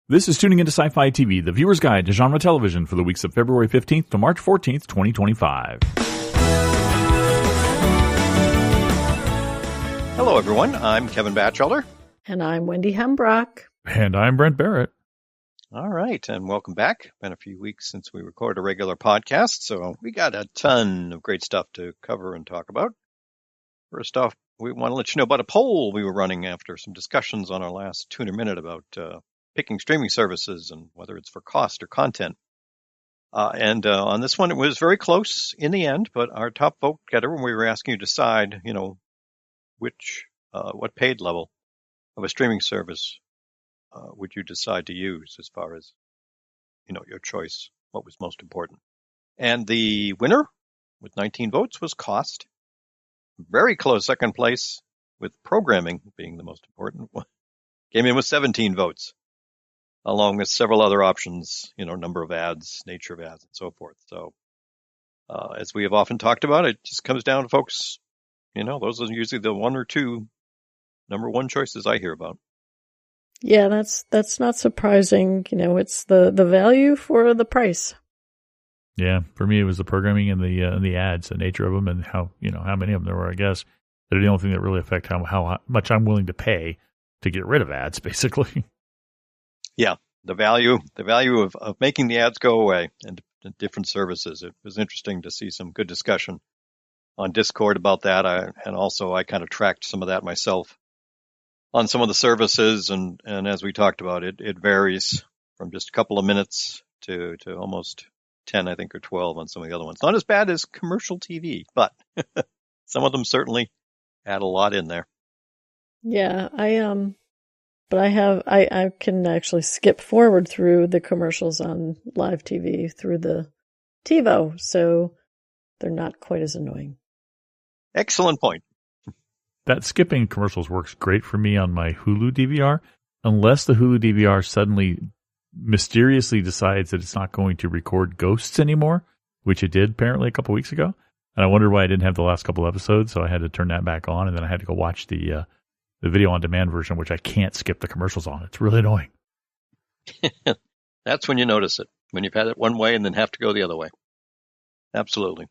This is Tuning Into Sci-Fi TV, the viewer's guide to genre television for the weeks of February 15th to March 14th, 2025. Hello, everyone. I'm Kevin Batchelder. And I'm Wendy Hembrock. And I'm Brent Barrett. All right, and welcome back. Been a few weeks since we recorded a regular podcast, so we got a ton of great stuff to cover and talk about. First off, we want to let you know about a poll we were running after some discussions on our last Tuner Minute about picking streaming services and whether it's for cost or content. And on this one, it was very close in the end, but our top vote getter, when we were asking you to decide, what paid level of a streaming service would you decide to use as far as, your choice, what was most important. And the winner with 19 votes was cost. Very close second place with programming being the most important one. Came in with 17 votes, along with several other options, number of ads, nature of ads, and so forth. So as we have often talked about, it just comes down to folks, those are usually the one or two number one choices I hear about. Yeah, that's not surprising. It's the value for the price. Yeah, for me, it was the programming and the ads, the nature of them, and how many of them there were. I guess they're the only thing that really affect how much I'm willing to pay to get rid of ads, basically. Yeah, the value of making the ads go away and different services. It was interesting to see some good discussion on Discord about that. I kind of tracked some of that myself on some of the services, and as we talked about, it varies from just a couple of minutes to almost 10, I think, or 12 on some of the other ones. Not as bad as commercial TV, but some of them certainly add a lot in there. Yeah, but I can actually skip forward through the commercials on live TV through the TiVo, so they're not quite as annoying. Excellent point. That skipping commercials works great for me on my Hulu DVR, unless the Hulu DVR suddenly mysteriously decides that it's not going to record ghosts anymore, which it did apparently a couple weeks ago. And I wondered why I didn't have the last couple episodes, so I had to turn that back on, and then I had to go watch the video on demand version, which I can't skip the commercials on. It's really annoying. That's when you notice it, when you've had it one way and then have to go the other way. Absolutely.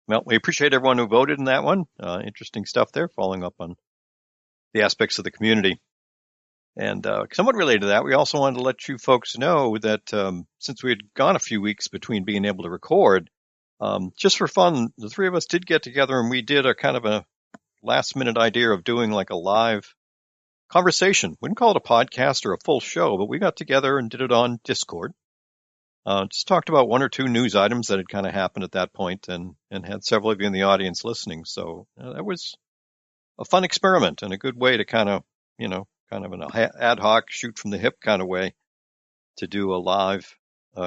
Well, we appreciate everyone who voted in that one. Interesting stuff there, following up on the aspects of the community. And somewhat related to that, we also wanted to let you folks know that since we had gone a few weeks between being able to record, just for fun, the three of us did get together and we did a kind of a last-minute idea of doing like a live conversation. Wouldn't call it a podcast or a full show, but we got together and did it on Discord. Just talked about one or two news items that had kind of happened at that point and had several of you in the audience listening. So that was a fun experiment and a good way to kind of an ad hoc, shoot from the hip kind of way to do a live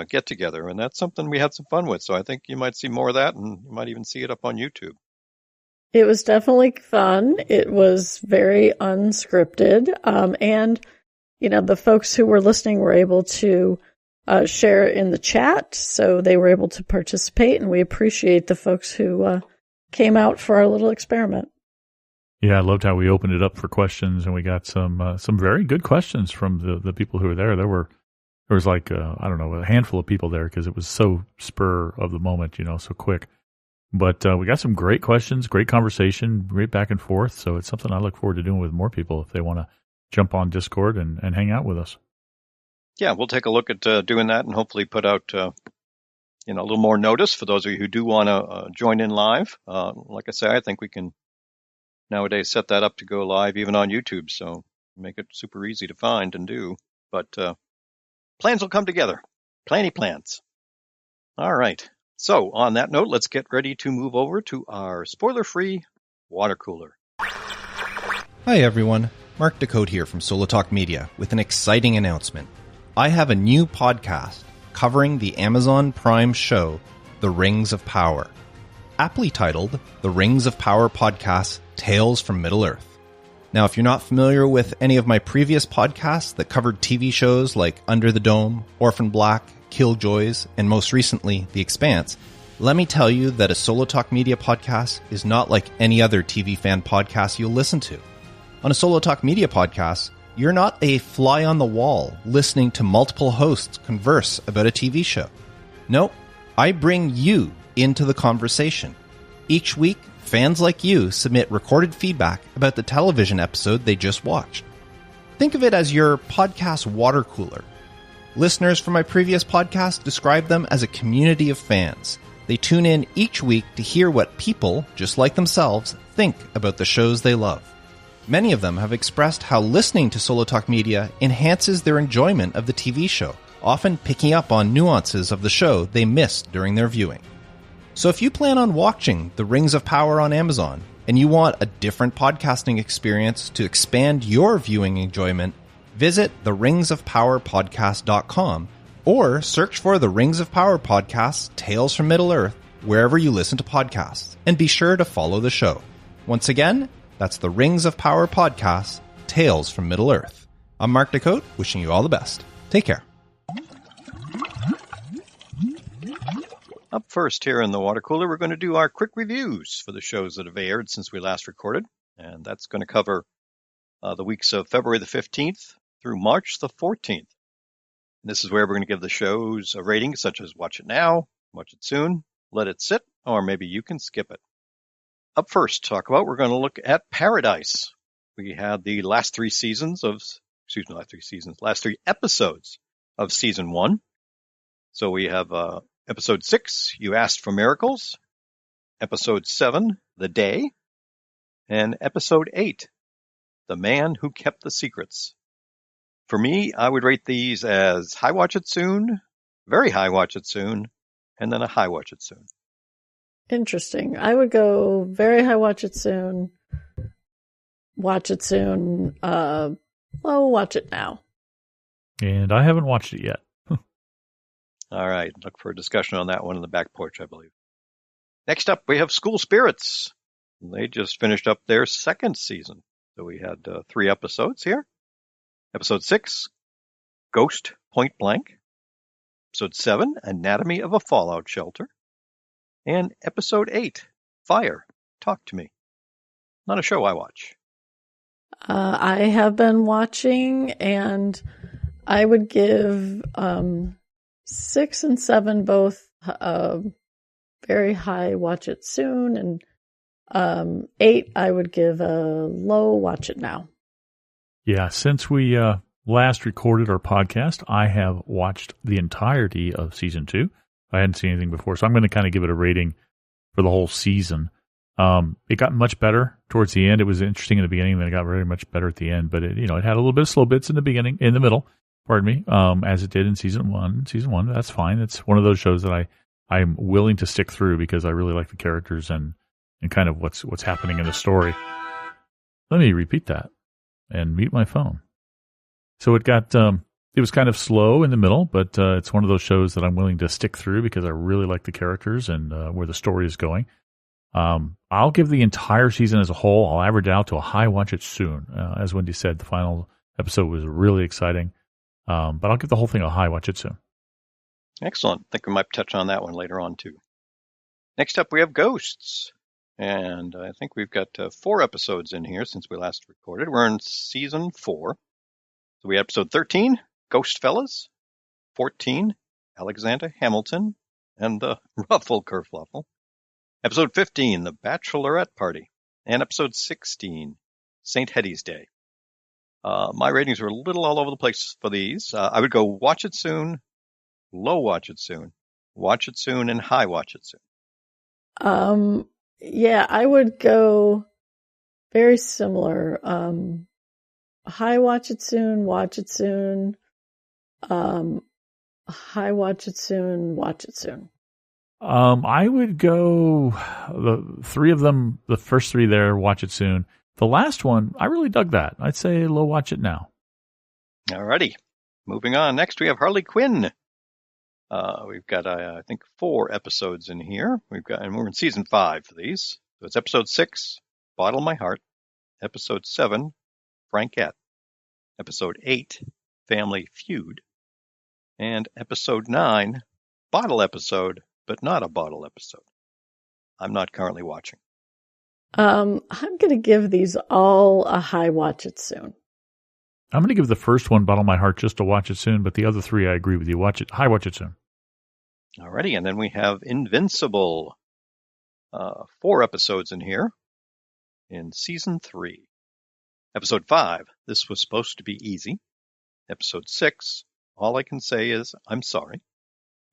get together. And that's something we had some fun with. So I think you might see more of that, and you might even see it up on YouTube. It was definitely fun. It was very unscripted. And the folks who were listening were able to share in the chat, so they were able to participate, and we appreciate the folks who came out for our little experiment. Yeah, I loved how we opened it up for questions, and we got some very good questions from the people who were there. There was like a handful of people there because it was so spur of the moment, so quick. But we got some great questions, great conversation, great back and forth. So it's something I look forward to doing with more people if they want to jump on Discord and hang out with us. Yeah, we'll take a look at doing that and hopefully put out, a little more notice for those of you who do want to join in live. Like I say, I think we can nowadays set that up to go live even on YouTube, so make it super easy to find and do. But plans will come together. Plenty plans. All right. So on that note, let's get ready to move over to our spoiler-free water cooler. Hi, everyone. Mark Decode here from Solo Talk Media with an exciting announcement. I have a new podcast covering the Amazon Prime show, The Rings of Power. Aptly titled, The Rings of Power Podcast, Tales from Middle-earth. Now, if you're not familiar with any of my previous podcasts that covered TV shows like Under the Dome, Orphan Black, Killjoys, and most recently, The Expanse, let me tell you that a Solo Talk Media podcast is not like any other TV fan podcast you'll listen to. On a Solo Talk Media podcast, You're not a fly on the wall listening to multiple hosts converse about a TV show. Nope, I bring you into the conversation. Each week, fans like you submit recorded feedback about the television episode they just watched. Think of it as your podcast water cooler. Listeners from my previous podcast describe them as a community of fans. They tune in each week to hear what people, just like themselves, think about the shows they love. Many of them have expressed how listening to Solo Talk Media enhances their enjoyment of the TV show, often picking up on nuances of the show they missed during their viewing. So if you plan on watching The Rings of Power on Amazon, and you want a different podcasting experience to expand your viewing enjoyment, visit theringsofpowerpodcast.com or search for The Rings of Power Podcast Tales from Middle-earth wherever you listen to podcasts, and be sure to follow the show. Once again, that's The Rings of Power Podcast Tales from Middle-earth. I'm Mark Dacote, wishing you all the best. Take care. Up first here in the water cooler, we're going to do our quick reviews for the shows that have aired since we last recorded. And that's going to cover the weeks of February the 15th through March the 14th. And this is where we're going to give the shows a rating such as watch it now, watch it soon, let it sit, or maybe you can skip it. Up first, we're going to look at Paradise. We had the last three episodes of season 1. So we have episode 6, You Asked for Miracles, episode 7, The Day, and episode 8, The Man Who Kept the Secrets. For me, I would rate these as high watch it soon, very high watch it soon, and then a high watch it soon. Interesting. I would go very high watch it soon, low watch it now. And I haven't watched it yet. All right. Look for a discussion on that one in the back porch, I believe. Next up, we have School Spirits. They just finished up their second season. So we had 3 episodes here. Episode 6, Ghost Point Blank. Episode 7, Anatomy of a Fallout Shelter. And episode 8, Fire, Talk to Me. Not a show I watch. I have been watching, and I would give 6 and 7 both very high watch it soon, and 8 I would give a low watch it now. Yeah, since we last recorded our podcast, I have watched the entirety of season 2. I hadn't seen anything before, so I'm going to kind of give it a rating for the whole season. It got much better towards the end. It was interesting in the beginning, then it got very much better at the end. But it had a little bit of slow bits in the middle, as it did in season 1. Season 1, that's fine. It's one of those shows that I'm willing to stick through because I really like the characters and kind of what's happening in the story. Let me repeat that and mute my phone. So it got it was kind of slow in the middle, but it's one of those shows that I'm willing to stick through because I really like the characters and where the story is going. I'll give the entire season as a whole, I'll average out to a high watch it soon. As Wendy said, the final episode was really exciting. But I'll give the whole thing a high watch it soon. Excellent. I think we might touch on that one later on, too. Next up, we have Ghosts. And I think we've got 4 episodes in here since we last recorded. We're in season 4. So we have episode 13, Ghost Fellas, 14, Alexander Hamilton, and the Ruffle Kerfluffle. Episode 15, The Bachelorette Party. And episode 16, St. Hetty's Day. My ratings are a little all over the place for these. I would go watch it soon, low watch it soon, and high watch it soon. Yeah, I would go very similar. High watch it soon, high watch it soon, watch it soon. I would go the 3 of them, the first 3 there, watch it soon. The last one, I really dug that. I'd say low watch it now. All righty. Moving on. Next, we have Harley Quinn. We've got, I think, 4 episodes in here. And we're in season 5 for these. So it's episode 6, Bottle My Heart. Episode 7, Frankette. Episode 8, Family Feud. And episode 9, Bottle Episode, but not a bottle episode. I'm not currently watching. I'm going to give these all a high watch it soon. I'm going to give the first one Bottle My Heart just to watch it soon, but the other three, I agree with you. Watch it. Watch it soon. Alrighty, and then we have Invincible. 4 episodes in here in season 3. Episode 5, this was supposed to be easy. Episode 6, all I can say is I'm sorry.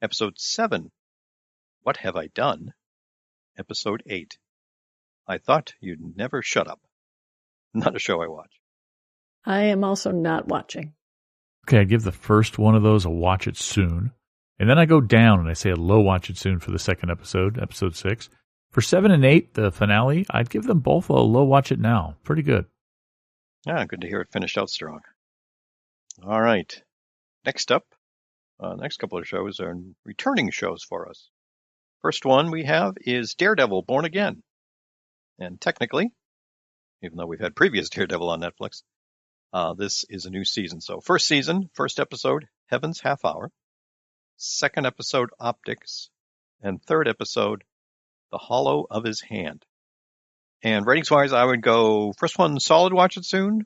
Episode 7, what have I done? Episode 8, I thought you'd never shut up. Not a show I watch. I am also not watching. Okay, I give the first one of those a watch it soon. And then I go down and I say a low watch it soon for the second episode, episode 6. For 7 and 8, the finale, I'd give them both a low watch it now. Pretty good. Yeah, good to hear it finished out strong. All right. Next up, next couple of shows are returning shows for us. First one we have is Daredevil Born Again. And technically, even though we've had previous Daredevil on Netflix, this is a new season. So first season, first episode, Heaven's Half Hour. Second episode, Optics. And third episode, The Hollow of His Hand. And ratings-wise, I would go first one, solid watch it soon,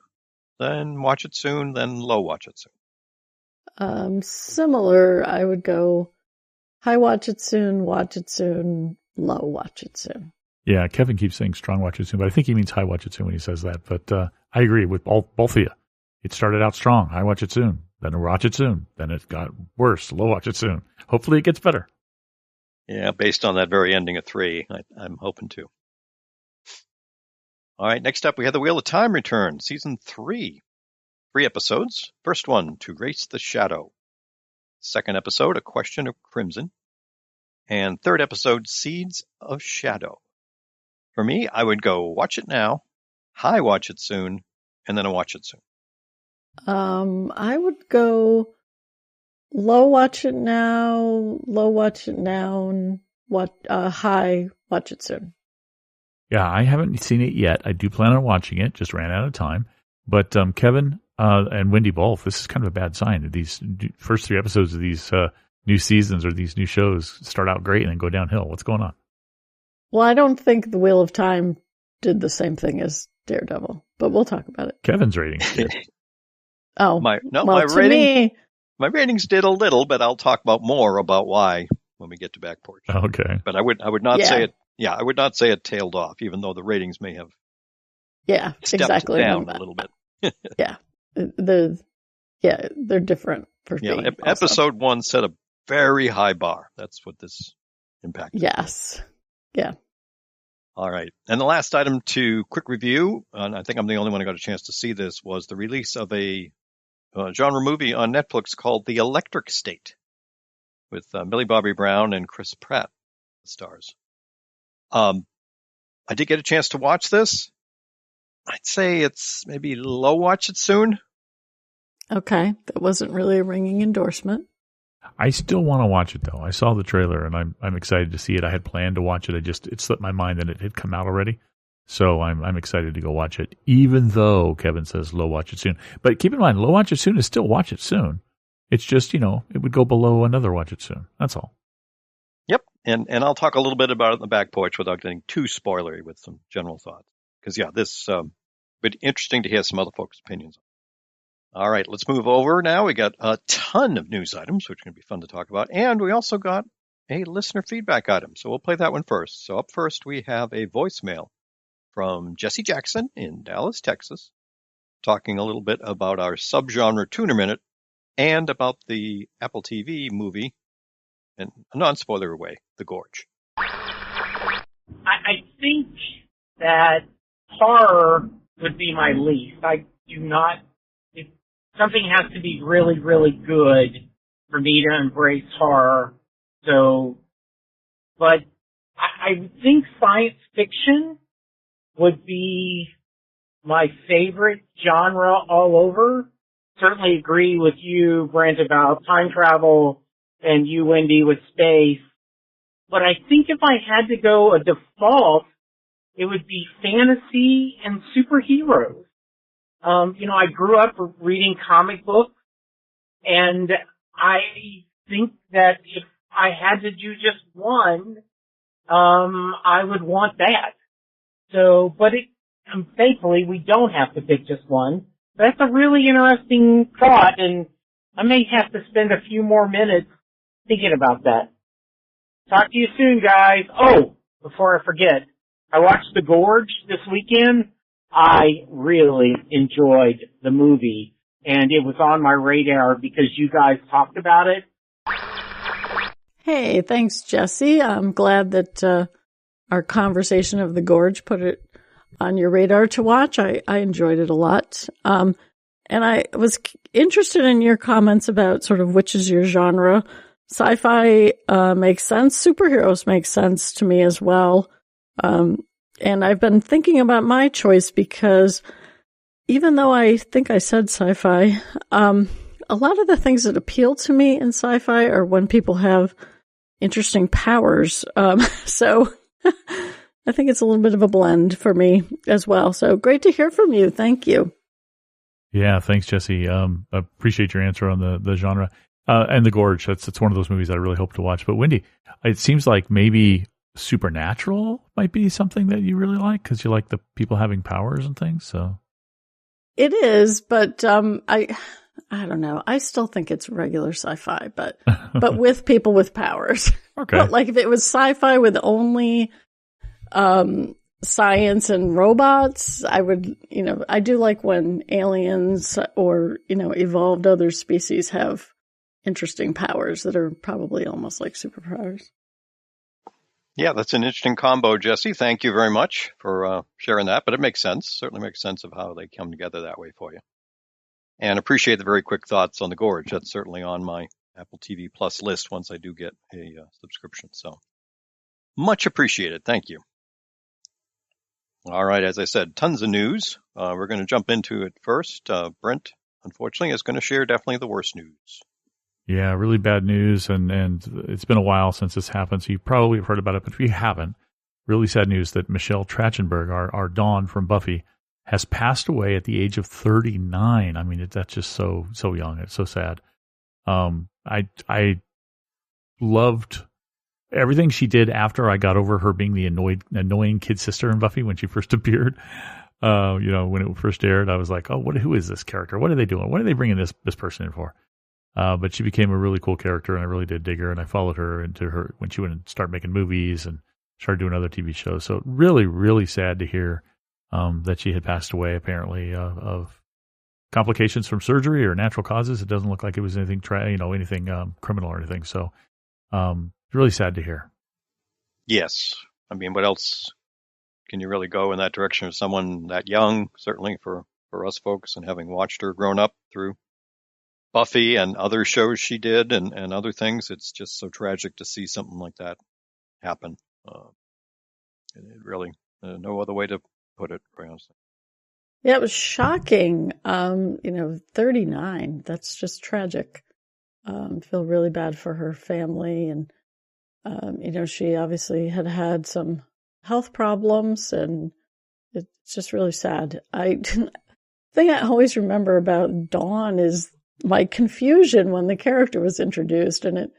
then watch it soon, then low watch it soon. Similar, I would go high watch it soon, low watch it soon. Yeah, Kevin keeps saying strong watch it soon, but I think he means high watch it soon when he says that. But I agree with both of you. It started out strong, high watch it soon, then watch it soon, then it got worse, low watch it soon. Hopefully it gets better. Yeah, based on that very ending of 3, I'm hoping to. All right, next up we have The Wheel of Time return, season 3. 3 episodes. First one, To Race the Shadow. Second episode, A Question of Crimson. And third episode, Seeds of Shadow. For me, I would go watch it now, high watch it soon, and then a watch it soon. I would go low watch it now, and high watch it soon. Yeah, I haven't seen it yet. I do plan on watching it. Just ran out of time. But Kevin and Wendy both, this is kind of a bad sign. These first 3 episodes of these new seasons or these new shows start out great and then go downhill. What's going on? Well, I don't think The Wheel of Time did the same thing as Daredevil, but we'll talk about it. Kevin's ratings did. Oh, my ratings did a little, but I'll talk about more about why when we get to Back Porch. Okay. But I would not say it. Yeah, I would not say it tailed off, even though the ratings may have stepped down a little bit. Yeah, they're different for me. Yeah, episode 1 set a very high bar. That's what this impacted. Yes. Yeah. All right. And the last item to quick review, and I think I'm the only one who got a chance to see this, was the release of a genre movie on Netflix called The Electric State with Millie Bobby Brown and Chris Pratt, the stars. I did get a chance to watch this. I'd say it's maybe low watch it soon. Okay. That wasn't really a ringing endorsement. I still want to watch it though. I saw the trailer and I'm excited to see it. I had planned to watch it. It slipped my mind that it had come out already. So I'm excited to go watch it, even though Kevin says low watch it soon. But keep in mind, low watch it soon is still watch it soon. It's just, it would go below another watch it soon. That's all. Yep. And I'll talk a little bit about it in the back porch without getting too spoilery with some general thoughts. Because, this would be interesting to hear some other folks' opinions. All right, let's move over now. We got a ton of news items, which are going to be fun to talk about. And we also got a listener feedback item. So we'll play that one first. So up first, we have a voicemail from Jesse Jackson in Dallas, Texas, talking a little bit about our subgenre Tuner Minute and about the Apple TV movie, in a non-spoiler way, The Gorge. I think that horror would be my least. I do not... Something has to be really, really good for me to embrace horror. So, but I think science fiction would be my favorite genre all over. Certainly agree with you, Brent, about time travel, and you, Wendy, with space. But I think if I had to go a default, it would be fantasy and superheroes. I grew up reading comic books, and I think that if I had to do just one, I would want that. So, but thankfully we don't have to pick just one. That's a really interesting thought, and I may have to spend a few more minutes thinking about that. Talk to you soon, guys. Oh, before I forget, I watched The Gorge this weekend. I really enjoyed the movie, and it was on my radar because you guys talked about it. Hey, thanks, Jesse. I'm glad that our conversation of The Gorge put it on your radar to watch. I enjoyed it a lot. And I was interested in your comments about sort of which is your genre. Sci-fi makes sense. Superheroes make sense to me as well. And I've been thinking about my choice because even though I think I said sci-fi, a lot of the things that appeal to me in sci-fi are when people have interesting powers. So I think it's a little bit of a blend for me as well. So great to hear from you. Thank you. Yeah, thanks, Jesse. Appreciate your answer on the genre. And The Gorge, it's one of those movies that I really hope to watch. But Wendy, it seems like maybe Supernatural might be something that you really like because you like the people having powers and things. So it is, but I don't know. I still think it's regular sci-fi, but with people with powers. Okay. But like if it was sci-fi with only science and robots, I would, I do like when aliens or, evolved other species have interesting powers that are probably almost like superpowers. Yeah, that's an interesting combo, Jesse. Thank you very much for sharing that. But it makes sense. Certainly makes sense of how they come together that way for you. And appreciate the very quick thoughts on The Gorge. That's certainly on my Apple TV Plus list once I do get a subscription. So much appreciated. Thank you. All right, as I said, tons of news. We're going to jump into it first. Brent, unfortunately, is going to share definitely the worst news. Yeah, really bad news, and it's been a while since this happened, so you probably have heard about it, but if you haven't, really sad news that Michelle Trachtenberg, our Dawn from Buffy, has passed away at the age of 39. I mean, that's just so young. It's so sad. I loved everything she did after I got over her being the annoying kid sister in Buffy when she first appeared. When it first aired, I was like, oh, who is this character? What are they doing? What are they bringing this person in for? But she became a really cool character, and I really did dig her, and I followed her into her when she went and started making movies and started doing other TV shows. So really, really sad to hear that she had passed away, apparently, of complications from surgery or natural causes. It doesn't look like it was anything, anything criminal or anything. So really sad to hear. Yes. I mean, what else can you really go in that direction of someone that young, certainly for us folks, and having watched her grown up through Buffy and other shows she did and other things. It's just so tragic to see something like that happen. It really, no other way to put it, quite honestly. Yeah, it was shocking. 39, that's just tragic. Feel really bad for her family. And, she obviously had some health problems, and it's just really sad. The thing I always remember about Dawn is my confusion when the character was introduced, and it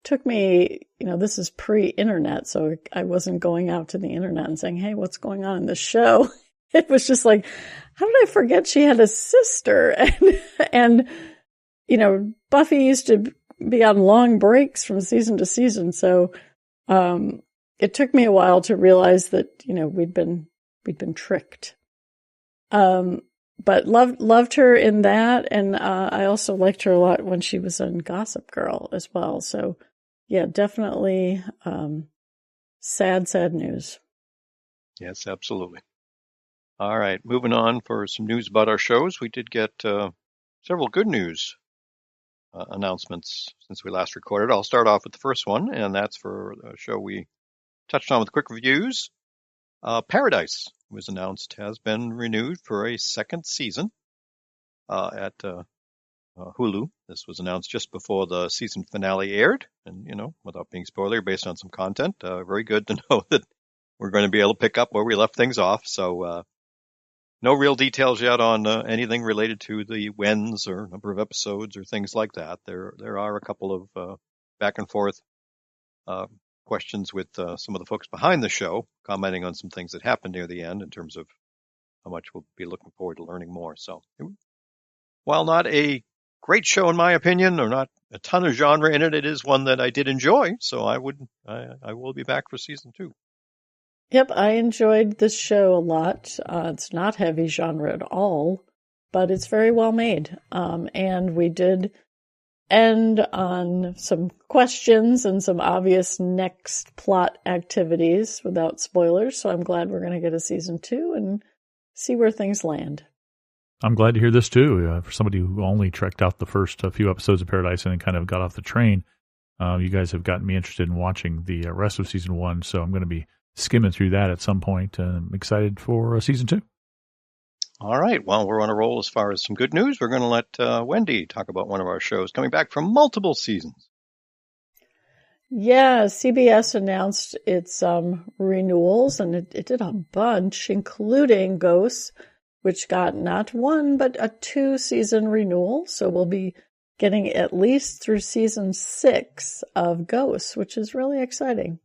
took me, this is pre-internet, so I wasn't going out to the internet and saying, hey, what's going on in this show? It was just like, how did I forget she had a sister? And Buffy used to be on long breaks from season to season, so it took me a while to realize that, we'd been tricked. But loved her in that, and I also liked her a lot when she was on Gossip Girl as well. So, yeah, definitely sad news. Yes, absolutely. All right, moving on for some news about our shows. We did get several good news announcements since we last recorded. I'll start off with the first one, and that's for a show we touched on with quick reviews. Paradise was announced has been renewed for a second season at Hulu. This was announced just before the season finale aired, and without being spoiler, based on some content, very good to know that we're going to be able to pick up where we left things off. So no real details yet on anything related to the whens or number of episodes or things like that. There are a couple of back and forth questions with some of the folks behind the show, commenting on some things that happened near the end in terms of how much we'll be looking forward to learning more. So while not a great show in my opinion, or not a ton of genre in it, it is one that I did enjoy. So I will be back for season 2. Yep, I enjoyed this show a lot. It's not heavy genre at all, but it's very well made. And we did end on some questions and some obvious next plot activities without spoilers. So I'm glad we're going to get a season 2 and see where things land. I'm glad to hear this too. For somebody who only trekked out the first few episodes of Paradise and then kind of got off the train, you guys have gotten me interested in watching the rest of season 1. So I'm going to be skimming through that at some point. I'm excited for season 2. All right. Well, we're on a roll as far as some good news. We're going to let Wendy talk about one of our shows coming back from multiple seasons. Yeah, CBS announced its renewals, and it did a bunch, including Ghosts, which got not 1, but a 2-season renewal. So we'll be getting at least through season 6 of Ghosts, which is really exciting.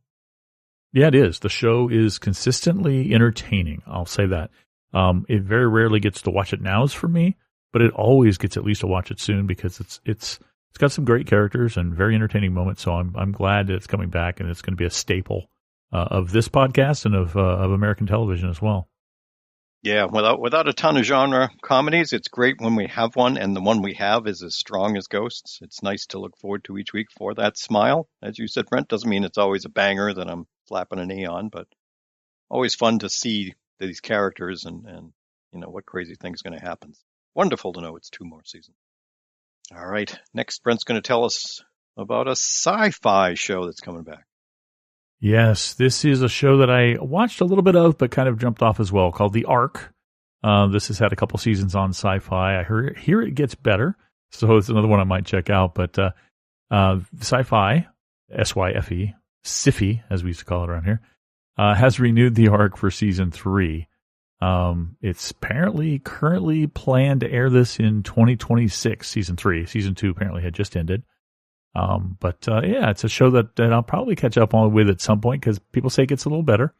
Yeah, it is. The show is consistently entertaining. I'll say that. It very rarely gets to watch it nows for me, but it always gets at least to watch it soon because it's got some great characters and very entertaining moments. So I'm glad that it's coming back, and it's going to be a staple of this podcast and of American television as well. Yeah, without a ton of genre comedies, it's great when we have one, and the one we have is as strong as Ghosts. It's nice to look forward to each week for that smile. As you said, Brent, doesn't mean it's always a banger that I'm slapping an E on, but always fun to see these characters and what crazy thing's going to happen. Wonderful to know it's 2 more seasons. All right, next Brent's going to tell us about a sci-fi show that's coming back. Yes, this is a show that I watched a little bit of, but kind of jumped off as well, called The Ark. This has had a couple seasons on Sci-Fi. I hear it gets better, so it's another one I might check out. But Sci-Fi, SYFE, SIFI, as we used to call it around here, has renewed The Ark for season 3. It's apparently currently planned to air this in 2026, season 3. Season 2 apparently had just ended. Yeah, it's a show that I'll probably catch up on with at some point because people say it gets a little better.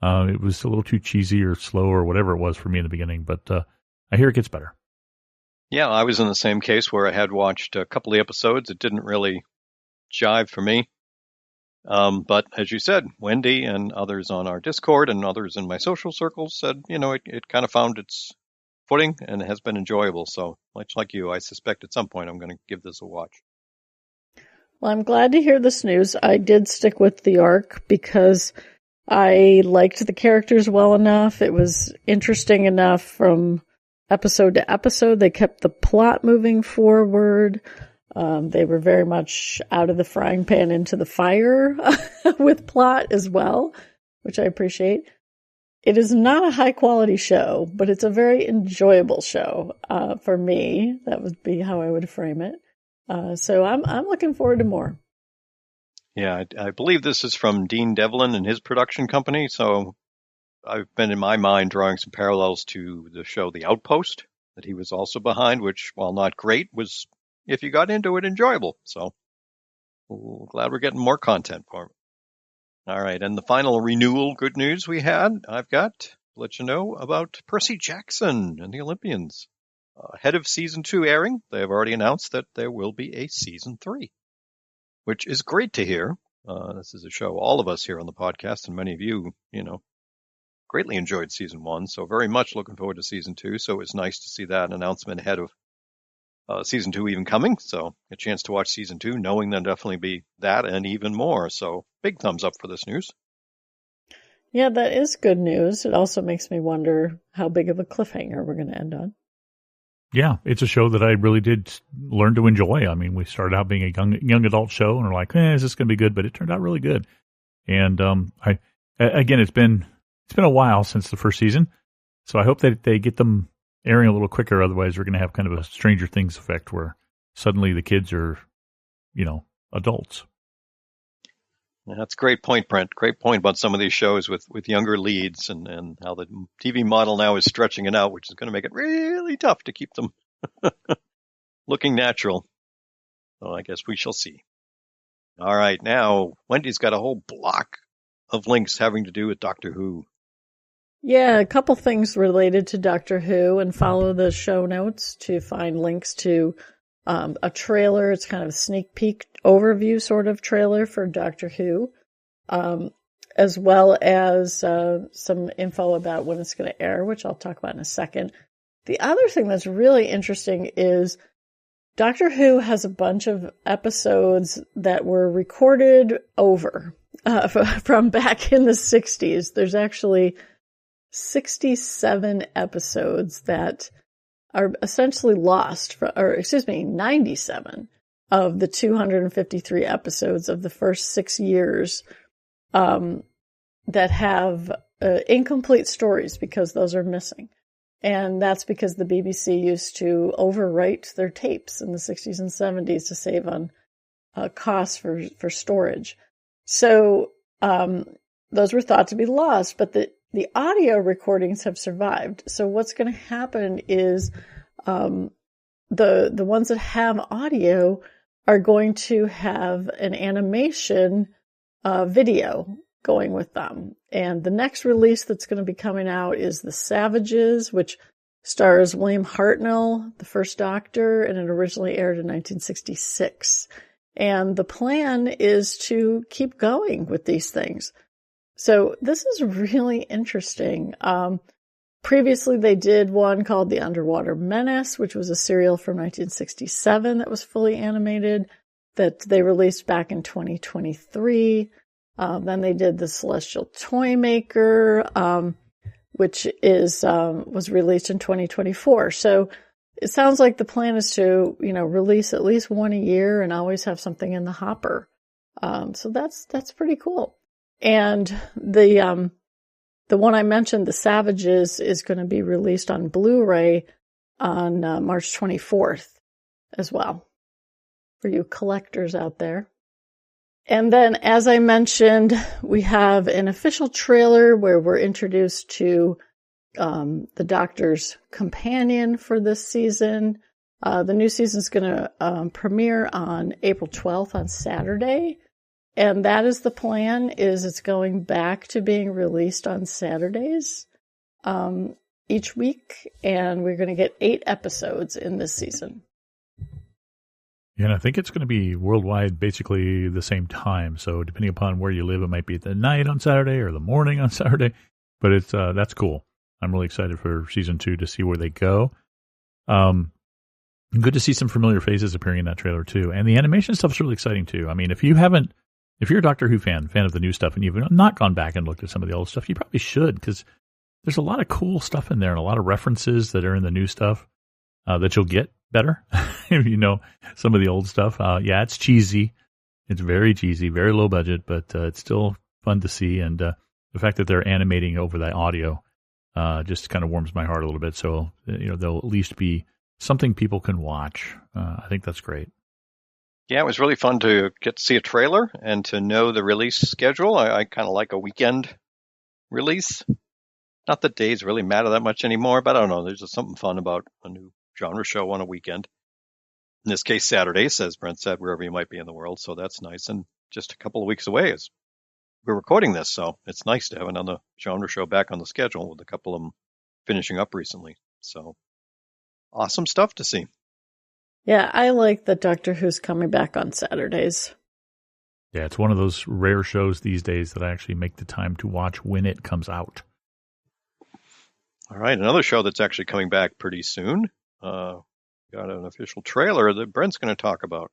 It was a little too cheesy or slow or whatever it was for me in the beginning, but I hear it gets better. Yeah, I was in the same case where I had watched a couple of episodes. It didn't really jive for me. But as you said, Wendy and others on our Discord and others in my social circles said, it kind of found its footing and it has been enjoyable. So much like you, I suspect at some point I'm going to give this a watch. Well, I'm glad to hear this news. I did stick with The Ark because I liked the characters well enough. It was interesting enough from episode to episode. They kept the plot moving forward. They were very much out of the frying pan into the fire with plot as well, which I appreciate. It is not a high quality show, but it's a very enjoyable show for me. That would be how I would frame it. So I'm looking forward to more. Yeah, I believe this is from Dean Devlin and his production company. So I've been in my mind drawing some parallels to the show The Outpost that he was also behind, which, while not great, was, if you got into it, enjoyable. So glad we're getting more content for him. All right, and the final renewal good news we had, I've got to let you know about Percy Jackson and the Olympians. Ahead of season 2 airing, they have already announced that there will be a season 3, which is great to hear. This is a show all of us here on the podcast, and many of you, greatly enjoyed season 1. So very much looking forward to season 2. So it's nice to see that announcement ahead of season 2 even coming. So a chance to watch season 2, knowing there'll definitely be that and even more. So big thumbs up for this news. Yeah, that is good news. It also makes me wonder how big of a cliffhanger we're going to end on. Yeah, it's a show that I really did learn to enjoy. I mean, we started out being a young adult show, and we're like, is this going to be good? But it turned out really good. And it's been a while since the first season, so I hope that they get them airing a little quicker. Otherwise, we're going to have kind of a Stranger Things effect where suddenly the kids are, adults. Yeah, that's a great point, Brent. Great point about some of these shows with younger leads and how the TV model now is stretching it out, which is going to make it really tough to keep them looking natural. So I guess we shall see. All right, now Wendy's got a whole block of links having to do with Doctor Who. Yeah, a couple things related to Doctor Who, and follow the show notes to find links to a trailer. It's kind of a sneak peek overview sort of trailer for Doctor Who, as well as some info about when it's going to air, which I'll talk about in a second. The other thing that's really interesting is Doctor Who has a bunch of episodes that were recorded over from back in the 60s. There's actually 67 episodes that are essentially lost, 97 of the 253 episodes of the first 6 years that have incomplete stories because those are missing. And that's because the BBC used to overwrite their tapes in the 60s and 70s to save on costs for storage. So those were thought to be lost, but the audio recordings have survived. So what's going to happen is the ones that have audio are going to have an animation video going with them. And the next release that's going to be coming out is The Savages, which stars William Hartnell, the first Doctor, and it originally aired in 1966. And the plan is to keep going with these things. So this is really interesting. Previously, they did one called The Underwater Menace, which was a serial from 1967 that was fully animated that they released back in 2023. Then they did The Celestial Toymaker, which was released in 2024. So it sounds like the plan is to, release at least one a year and always have something in the hopper. So that's pretty cool. And the one I mentioned, The Savages, is going to be released on Blu-ray on March 24th as well, for you collectors out there. And then, as I mentioned, we have an official trailer where we're introduced to the Doctor's companion for this season. The new season is going to premiere on April 12th on Saturday. And that is the plan, is it's going back to being released on Saturdays each week. And we're going to get 8 episodes in this season. Yeah, and I think it's going to be worldwide basically the same time. So depending upon where you live, it might be at the night on Saturday or the morning on Saturday. But it's that's cool. I'm really excited for season 2 to see where they go. Good to see some familiar faces appearing in that trailer too. And the animation stuff's really exciting too. I mean, if you're a Doctor Who fan of the new stuff, and you've not gone back and looked at some of the old stuff, you probably should, because there's a lot of cool stuff in there and a lot of references that are in the new stuff that you'll get better if you know some of the old stuff. Yeah, it's cheesy. It's very cheesy, very low budget, but it's still fun to see. And the fact that they're animating over that audio just kind of warms my heart a little bit. So, there'll at least be something people can watch. I think that's great. Yeah, it was really fun to get to see a trailer and to know the release schedule. I kind of like a weekend release. Not that days really matter that much anymore, but I don't know. There's just something fun about a new genre show on a weekend. In this case, Saturdays, as Brent said, wherever you might be in the world. So that's nice. And just a couple of weeks away as we're recording this. So it's nice to have another genre show back on the schedule, with a couple of them finishing up recently. So awesome stuff to see. Yeah, I like that Doctor Who's coming back on Saturdays. Yeah, it's one of those rare shows these days that I actually make the time to watch when it comes out. All right, another show that's actually coming back pretty soon. Got an official trailer that Brent's going to talk about.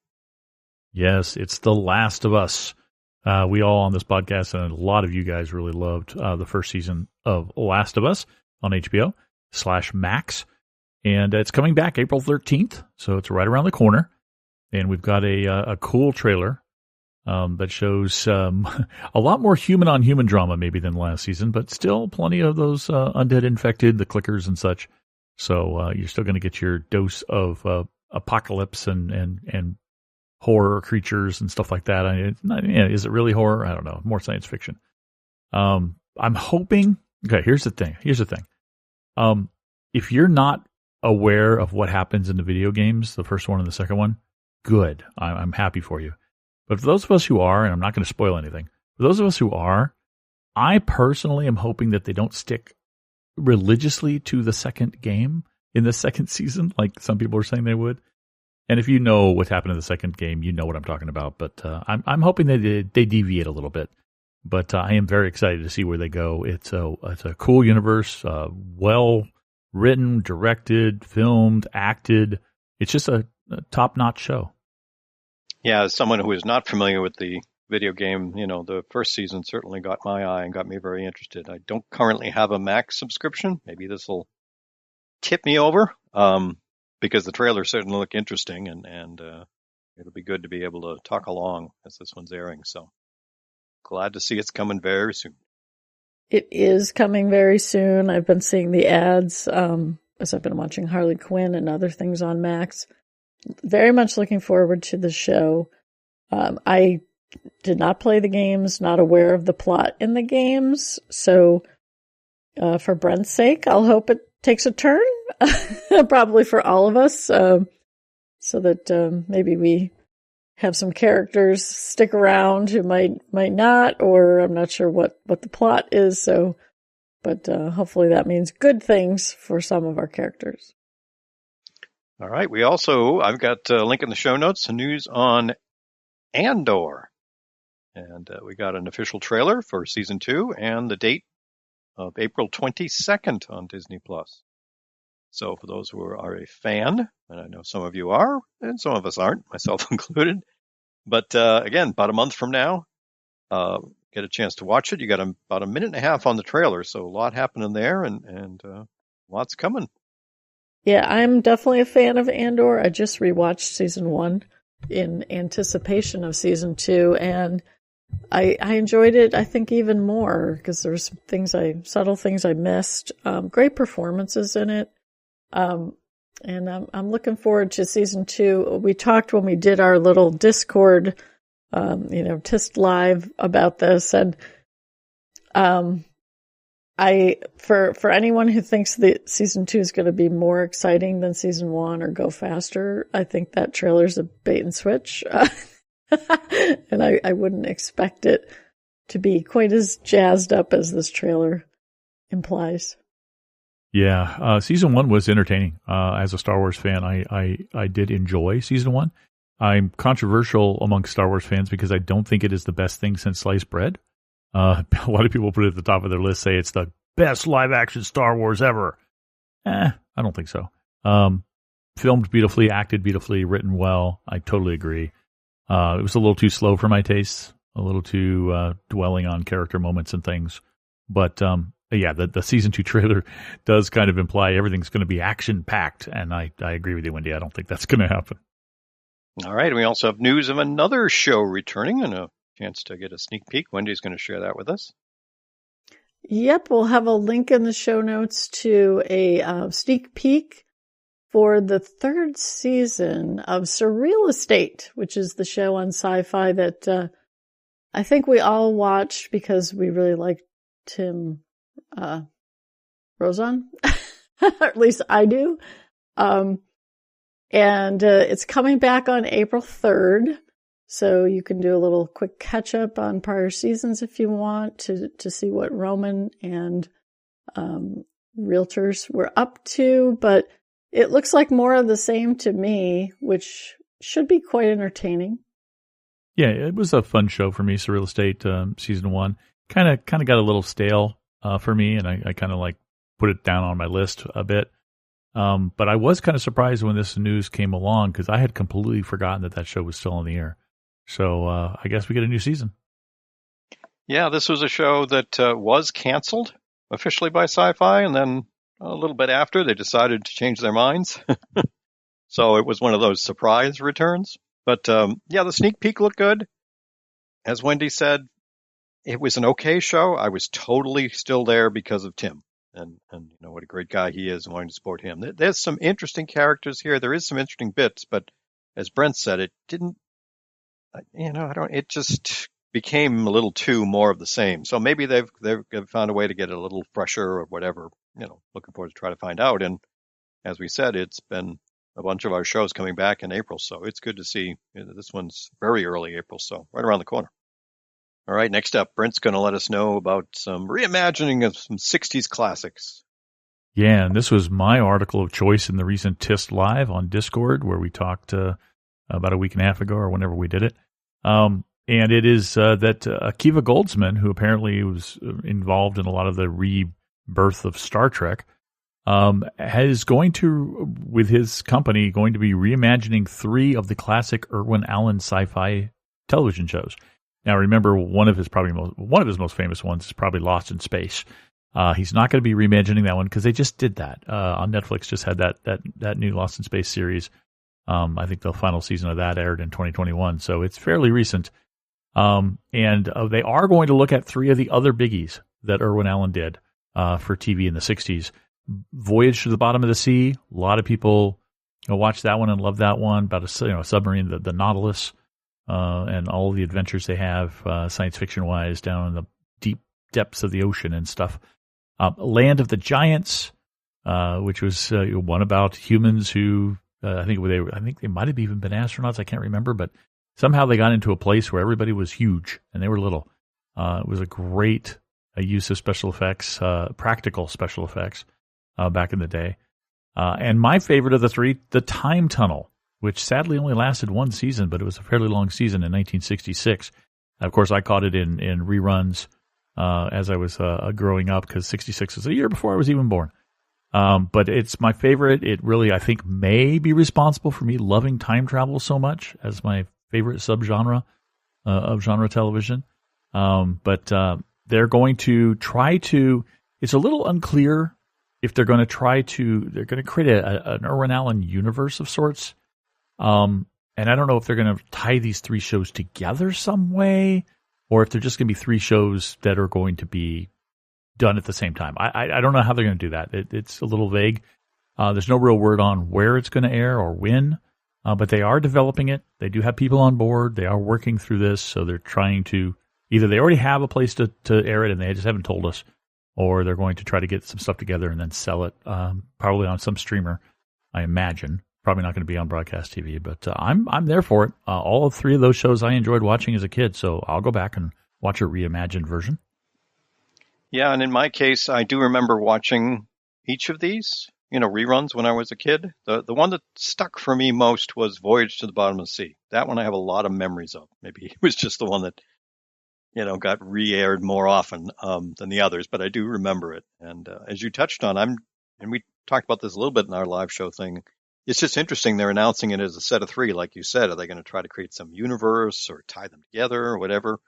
Yes, it's The Last of Us. We all on this podcast, and a lot of you guys really loved the first season of Last of Us on HBO/Max. And it's coming back April 13th, so it's right around the corner. And we've got a cool trailer that shows a lot more human-on-human drama maybe than last season, but still plenty of those undead infected, the clickers and such. So you're still going to get your dose of apocalypse and horror creatures and stuff like that. Is it really horror? I don't know. More science fiction. I'm hoping... Okay, here's the thing. If you're not aware of what happens in the video games, the first one and the second one, good. I'm happy for you. But for those of us who are, and I'm not going to spoil anything, for those of us who are, I personally am hoping that they don't stick religiously to the second game in the second season, like some people are saying they would. And if you know what happened in the second game, you know what I'm talking about. But I'm hoping that they deviate a little bit. But I am very excited to see where they go. It's a cool universe, well written, directed, filmed, acted. It's just a top-notch show. Yeah, as someone who is not familiar with the video game, the first season certainly got my eye and got me very interested. I don't currently have a Max subscription. Maybe this will tip me over, because the trailers certainly look interesting, and it'll be good to be able to talk along as this one's airing. So glad to see it's coming very soon. It is coming very soon. I've been seeing the ads as I've been watching Harley Quinn and other things on Max. Very much looking forward to the show. I did not play the games, not aware of the plot in the games. So for Brent's sake, I'll hope it takes a turn, probably for all of us, so that maybe we have some characters stick around who might not, or I'm not sure what the plot is. So, but hopefully that means good things for some of our characters. All right. I've got a link in the show notes, some news on Andor. And we got an official trailer for season 2 and the date of April 22nd on Disney+. So for those who are a fan, and I know some of you are, and some of us aren't, myself included. But again, about a month from now, get a chance to watch it. You got about a minute and a half on the trailer, so a lot happening there, and lots coming. Yeah, I'm definitely a fan of Andor. I just rewatched season 1 in anticipation of season 2, and I enjoyed it, I think, even more because there were some subtle things I missed. Great performances in it. And I'm looking forward to season 2. We talked when we did our little Discord, Tist Live about this, and for anyone who thinks that season 2 is going to be more exciting than season 1 or go faster, I think that trailer's a bait and switch. And I wouldn't expect it to be quite as jazzed up as this trailer implies. Yeah, season 1 was entertaining. As a Star Wars fan, I did enjoy season 1. I'm controversial among Star Wars fans because I don't think it is the best thing since sliced bread. A lot of people put it at the top of their list, say it's the best live-action Star Wars ever. I don't think so. Filmed beautifully, acted beautifully, written well. I totally agree. It was a little too slow for my tastes, a little too dwelling on character moments and things. But yeah, the season 2 trailer does kind of imply everything's going to be action-packed, and I agree with you, Wendy. I don't think that's going to happen. All right, we also have news of another show returning and a chance to get a sneak peek. Wendy's going to share that with us. Yep, we'll have a link in the show notes to a sneak peek for the 3rd season of Surreal Estate, which is the show on Sci-Fi that I think we all watched because we really liked Tim Rozon. At least I do. And it's coming back on April 3rd. So you can do a little quick catch up on prior seasons if you want to see what Roman and realtors were up to. But it looks like more of the same to me, which should be quite entertaining. Yeah, it was a fun show for me, Surreal Estate season 1. Kind of got a little stale for me, and I kind of like put it down on my list a bit. But I was kind of surprised when this news came along because I had completely forgotten that show was still on the air. So I guess we get a new season. Yeah, this was a show that was canceled officially by Sci-Fi, and then a little bit after they decided to change their minds. So it was one of those surprise returns. But yeah, the sneak peek looked good. As Wendy said, it was an okay show. I was totally still there because of Tim. And you know what a great guy he is and wanting to support him. There's some interesting characters here. There is some interesting bits, but as Brent said, it didn't, it just became a little too more of the same. So maybe they've found a way to get it a little fresher or whatever, looking forward to try to find out. And as we said, it's been a bunch of our shows coming back in April. So it's good to see. This one's very early April, so right around the corner. All right, next up, Brent's going to let us know about some reimagining of some 60s classics. Yeah, and this was my article of choice in the recent TIST Live on Discord, where we talked about a week and a half ago or whenever we did it. And it is that Akiva Goldsman, who apparently was involved in a lot of the rebirth of Star Trek, is going to, with his company, going to be reimagining 3 of the classic Irwin Allen sci-fi television shows. Now, remember, one of his most famous ones is probably Lost in Space. He's not going to be reimagining that one because they just did that on Netflix. Just had that new Lost in Space series. I think the final season of that aired in 2021, so it's fairly recent. And they are going to look at 3 of the other biggies that Irwin Allen did for TV in the 60s. Voyage to the Bottom of the Sea. A lot of people watch that one and love that one about a submarine, the Nautilus, and all the adventures they have science fiction wise down in the deep depths of the ocean and stuff. Land of the Giants, which was one about humans who I think they might have even been astronauts. I can't remember, but somehow they got into a place where everybody was huge and they were little. It was a great use of special effects, practical special effects back in the day. And my favorite of the 3, The Time Tunnel, which sadly only lasted 1 season, but it was a fairly long season in 1966. And of course, I caught it in reruns as I was growing up, because 66 was a year before I was even born. But it's my favorite. It really, I think, may be responsible for me loving time travel so much as my favorite subgenre of genre television. But they're going to try to, it's a little unclear if they're going to create an Irwin Allen universe of sorts. And I don't know if they're going to tie these 3 shows together some way, or if they're just going to be 3 shows that are going to be done at the same time. I don't know how they're going to do that. It's a little vague. There's no real word on where it's going to air or when, but they are developing it. They do have people on board. They are working through this, so they're trying to, either they already have a place to air it and they just haven't told us, or they're going to try to get some stuff together and then sell it, probably on some streamer, I imagine. Probably not going to be on broadcast TV, but I'm there for it. All 3 of those shows I enjoyed watching as a kid, so I'll go back and watch a reimagined version. Yeah, and in my case, I do remember watching each of these, reruns when I was a kid. The one that stuck for me most was Voyage to the Bottom of the Sea. That one I have a lot of memories of. Maybe it was just the one that, got re-aired more often than the others, but I do remember it. And as you touched on, and we talked about this a little bit in our live show thing, it's just interesting they're announcing it as a set of 3, like you said. Are they going to try to create some universe or tie them together or whatever?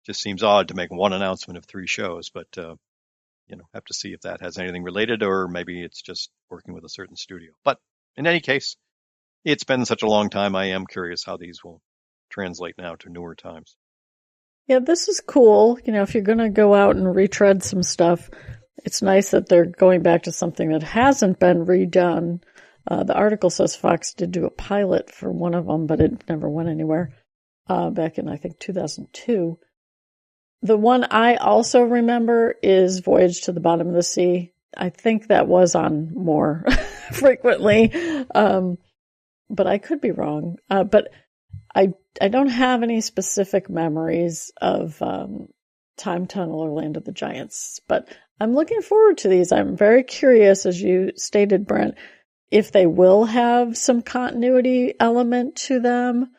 Just seems odd to make one announcement of 3 shows, but have to see if that has anything related, or maybe it's just working with a certain studio. But in any case, it's been such a long time. I am curious how these will translate now to newer times. Yeah, this is cool. If you're going to go out and retread some stuff, it's nice that they're going back to something that hasn't been redone. The article says Fox did do a pilot for one of them, but it never went anywhere back in, I think, 2002. The one I also remember is Voyage to the Bottom of the Sea. I think that was on more frequently, but I could be wrong. But I don't have any specific memories of Time Tunnel or Land of the Giants, but I'm looking forward to these. I'm very curious, as you stated, Brent, if they will have some continuity element to them,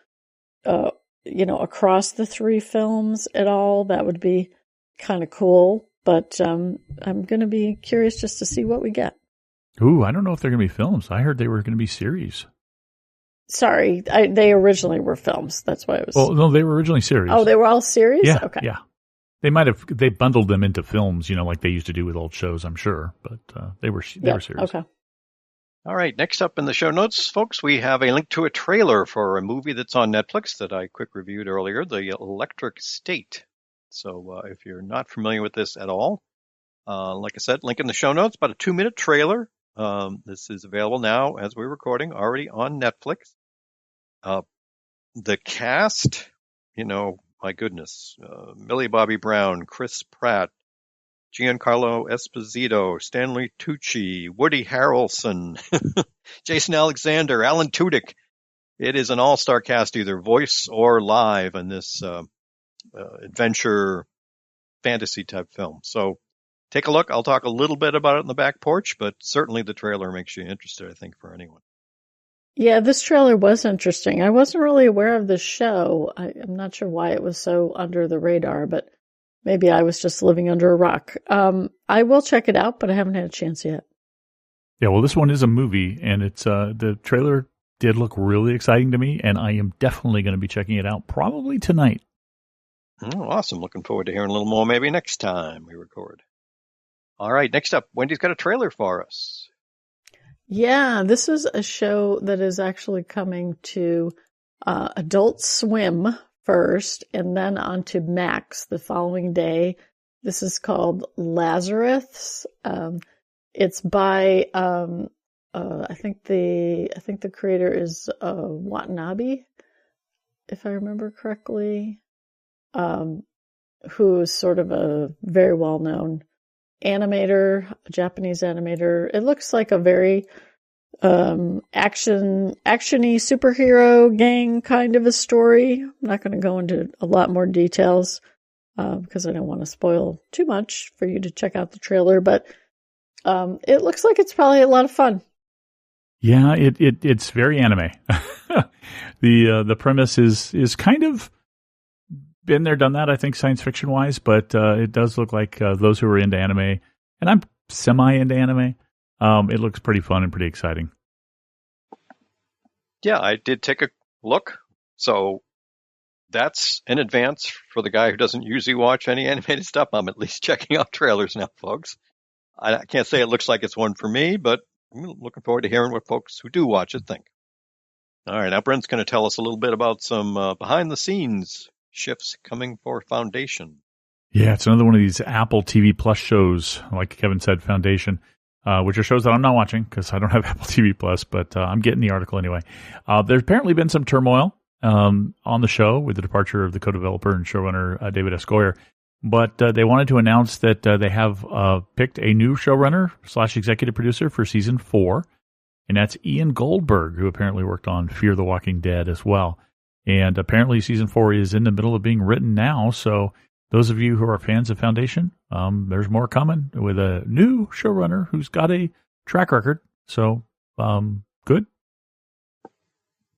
across the 3 films at all. That would be kind of cool, but I'm going to be curious just to see what we get. Ooh, I don't know if they're going to be films. I heard they were going to be series. Sorry, they originally were films. That's why it was. Well, no, they were originally series. Oh, they were all series? Yeah, okay. Yeah. They bundled them into films, like they used to do with old shows, I'm sure, but they were series. Okay. All right, next up in the show notes, folks, we have a link to a trailer for a movie that's on Netflix that I quick reviewed earlier, The Electric State. So if you're not familiar with this at all, like I said, link in the show notes, about a 2-minute trailer. This is available now as we're recording, already on Netflix. The cast, my goodness, Millie Bobby Brown, Chris Pratt, Giancarlo Esposito, Stanley Tucci, Woody Harrelson, Jason Alexander, Alan Tudyk. It is an all-star cast, either voice or live, in this adventure fantasy type film. So take a look. I'll talk a little bit about it in the back porch, but certainly the trailer makes you interested, I think, for anyone. Yeah, this trailer was interesting. I wasn't really aware of the show. I'm not sure why it was so under the radar, but maybe I was just living under a rock. I will check it out, but I haven't had a chance yet. Yeah, well, this one is a movie, and it's the trailer did look really exciting to me, and I am definitely going to be checking it out probably tonight. Oh, awesome. Looking forward to hearing a little more maybe next time we record. All right, next up, Wendy's got a trailer for us. Yeah, this is a show that is actually coming to Adult Swim first and then onto Max the following day. This is called Lazarus. It's by I think the creator is Watanabe, if I remember correctly, who is sort of a very well-known animator, a Japanese animator. It looks like a very actiony superhero gang kind of a story. I'm not going to go into a lot more details because I don't want to spoil too much for you to check out the trailer, but it looks like it's probably a lot of fun. Yeah, it's very anime. The premise is kind of been there, done that, I think, science fiction wise, but it does look like those who are into anime, and I'm semi into anime, it looks pretty fun and pretty exciting. Yeah, I did take a look. So that's in advance for the guy who doesn't usually watch any animated stuff. I'm at least checking out trailers now, folks. I can't say it looks like it's one for me, but I'm looking forward to hearing what folks who do watch it think. All right, now Brent's going to tell us a little bit about some behind-the-scenes shifts coming for Foundation. Yeah, it's another one of these Apple TV Plus shows, like Kevin said, Foundation, which are shows that I'm not watching because I don't have Apple TV Plus, but I'm getting the article anyway. There's apparently been some turmoil on the show with the departure of the co-developer and showrunner David S. Goyer. But they wanted to announce that they have picked a new showrunner / executive producer for season 4. And that's Ian Goldberg, who apparently worked on Fear the Walking Dead as well. And apparently season 4 is in the middle of being written now. So those of you who are fans of Foundation, there's more coming with a new showrunner who's got a track record. So good.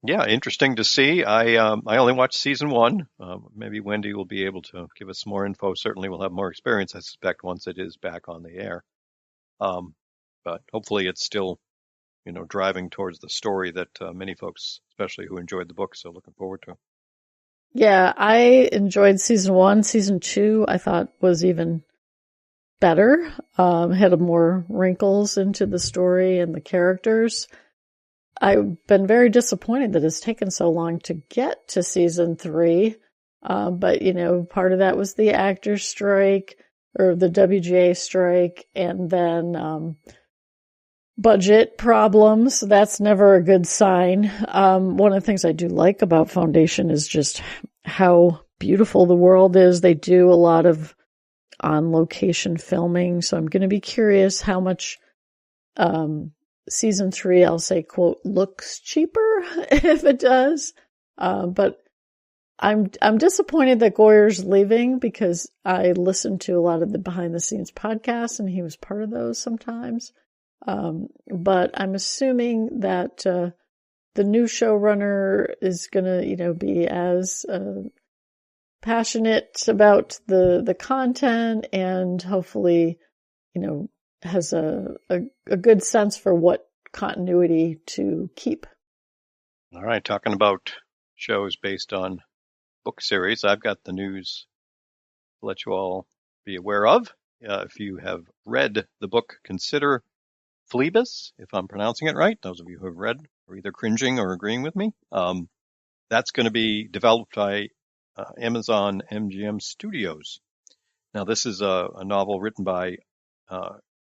Yeah, interesting to see. I only watched season 1. Maybe Wendy will be able to give us more info. Certainly we'll have more experience, I suspect, once it is back on the air. But hopefully it's still, driving towards the story that many folks, especially who enjoyed the book, so looking forward to. Yeah, I enjoyed season 1. Season 2, I thought was even better. Had more wrinkles into the story and the characters. I've been very disappointed that it's taken so long to get to season 3. But, part of that was the actors' strike or the WGA strike, and then budget problems. That's never a good sign. One of the things I do like about Foundation is just how beautiful the world is. They do a lot of on-location filming, so I'm going to be curious how much season 3, I'll say, quote, looks cheaper if it does. But I'm disappointed that Goyer's leaving because I listened to a lot of the behind the scenes podcasts and he was part of those sometimes. But I'm assuming that the new showrunner is going to, be as passionate about the content and hopefully, has a good sense for what continuity to keep. All right, talking about shows based on book series, I've got the news to let you all be aware of. If you have read the book Consider Phlebas, if I'm pronouncing it right, those of you who have read are either cringing or agreeing with me. That's going to be developed by Amazon MGM Studios. Now, this is a novel written by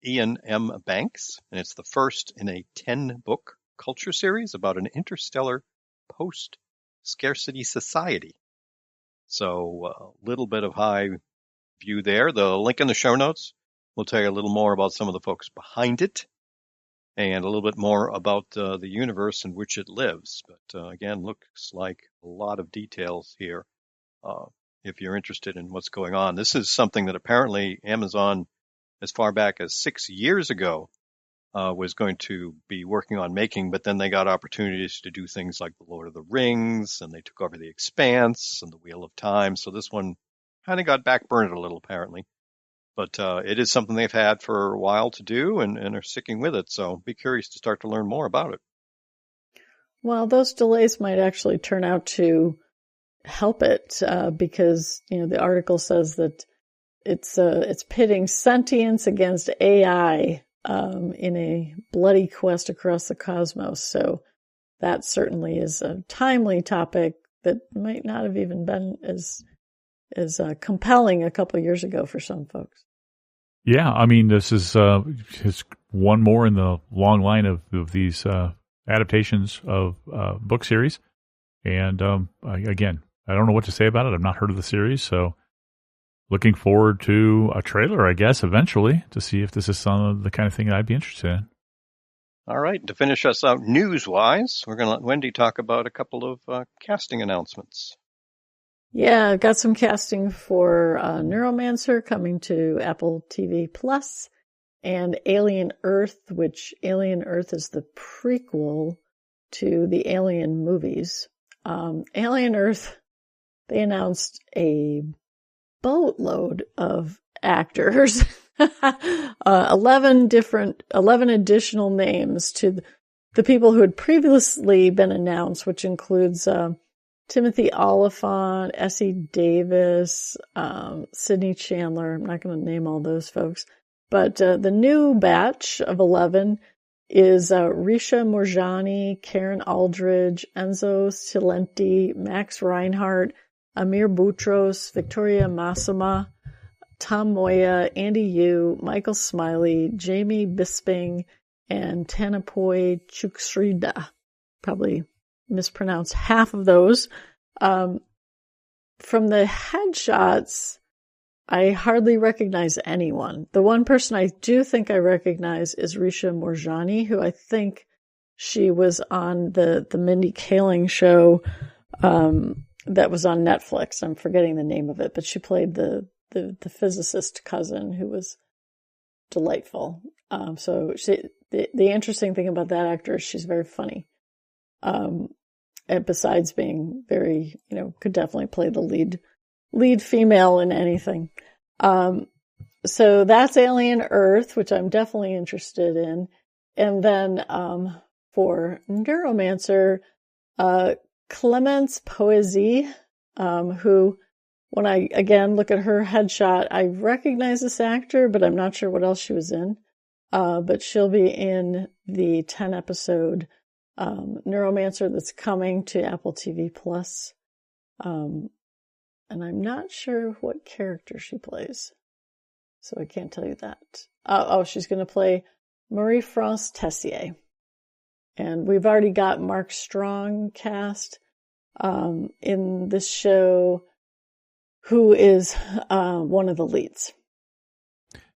Ian M. Banks, and it's the first in a 10-book culture series about an interstellar post-scarcity society. So a little bit of high view there. The link in the show notes will tell you a little more about some of the folks behind it and a little bit more about the universe in which it lives. But again, looks like a lot of details here if you're interested in what's going on. This is something that apparently Amazon as far back as 6 years ago, was going to be working on making, but then they got opportunities to do things like The Lord of the Rings, and they took over The Expanse and The Wheel of Time. So this one kind of got backburned a little, apparently. But it is something they've had for a while to do and are sticking with it. So be curious to start to learn more about it. Well, those delays might actually turn out to help it because, the article says that it's pitting sentience against AI in a bloody quest across the cosmos. So that certainly is a timely topic that might not have even been as compelling a couple of years ago for some folks. Yeah, I mean, this is one more in the long line of these adaptations of book series. And again, I don't know what to say about it. I've not heard of the series, so looking forward to a trailer, I guess, eventually to see if this is some of the kind of thing that I'd be interested in. All right, to finish us out news-wise, we're going to let Wendy talk about a couple of casting announcements. Yeah, got some casting for Neuromancer coming to Apple TV Plus, and Alien Earth, which Alien Earth is the prequel to the Alien movies. Alien Earth, they announced a boatload of actors, 11 additional names to the people who had previously been announced, which includes Timothy Oliphant, Essie Davis, Sidney Chandler. I'm not going to name all those folks. But the new batch of 11 is Risha Morjani, Karen Aldridge, Enzo Cilenti, Max Reinhardt, Amir Boutros, Victoria Massima, Tom Moya, Andy Yu, Michael Smiley, Jamie Bisping, and Tanapoi Chuksrida. Probably mispronounced half of those. From the headshots, I hardly recognize anyone. The one person I do think I recognize is Risha Morjani, who I think she was on the Mindy Kaling show that was on Netflix. I'm forgetting the name of it, but she played the physicist cousin who was delightful. So the interesting thing about that actor is she's very funny. And besides being very, could definitely play the lead female in anything. So that's Alien Earth, which I'm definitely interested in. And then, for Neuromancer, Clemence Poesie, who, when I again look at her headshot, I recognize this actor, but I'm not sure what else she was in. But she'll be in the 10-episode Neuromancer that's coming to Apple TV Plus. And I'm not sure what character she plays, so I can't tell you that. She's going to play Marie-France Tessier. And we've already got Mark Strong cast in this show, who is one of the leads.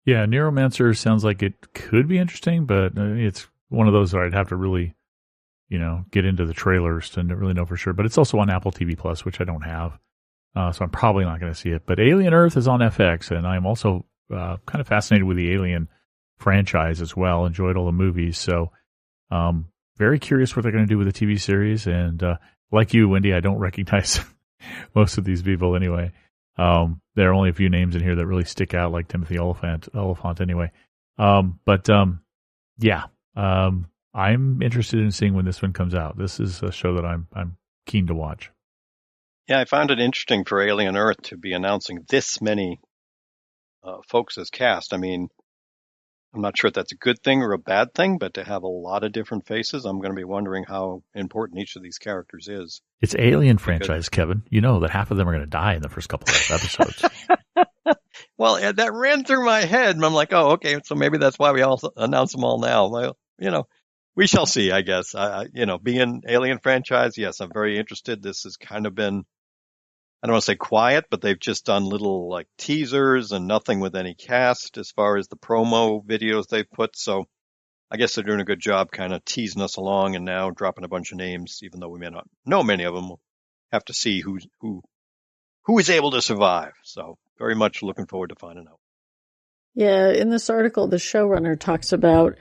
Yeah, Neuromancer sounds like it could be interesting, but it's one of those where I'd have to really, get into the trailers to really know for sure. But it's also on Apple TV Plus, which I don't have. So I'm probably not going to see it. But Alien Earth is on FX, and I'm also kind of fascinated with the Alien franchise as well. Enjoyed all the movies. So very curious what they're going to do with the TV series. And like you, Wendy, I don't recognize most of these people anyway. There are only a few names in here that really stick out, like Timothy Oliphant anyway. I'm interested in seeing when this one comes out. This is a show that I'm keen to watch. Yeah, I found it interesting for Alien Earth to be announcing this many folks as cast. I mean, I'm not sure if that's a good thing or a bad thing, but to have a lot of different faces, I'm going to be wondering how important each of these characters is. It's Alien franchise, Kevin. You know that half of them are going to die in the first couple of episodes. Well, that ran through my head, and I'm like, oh, okay, so maybe that's why we all announce them all now. Well, we shall see, I guess. Being Alien franchise, yes, I'm very interested. This has kind of been, I don't want to say quiet, but they've just done little like teasers and nothing with any cast as far as the promo videos they've put. So I guess they're doing a good job kind of teasing us along and now dropping a bunch of names, even though we may not know many of them. We'll have to see who is able to survive. So very much looking forward to finding out. Yeah, in this article, the showrunner talks about,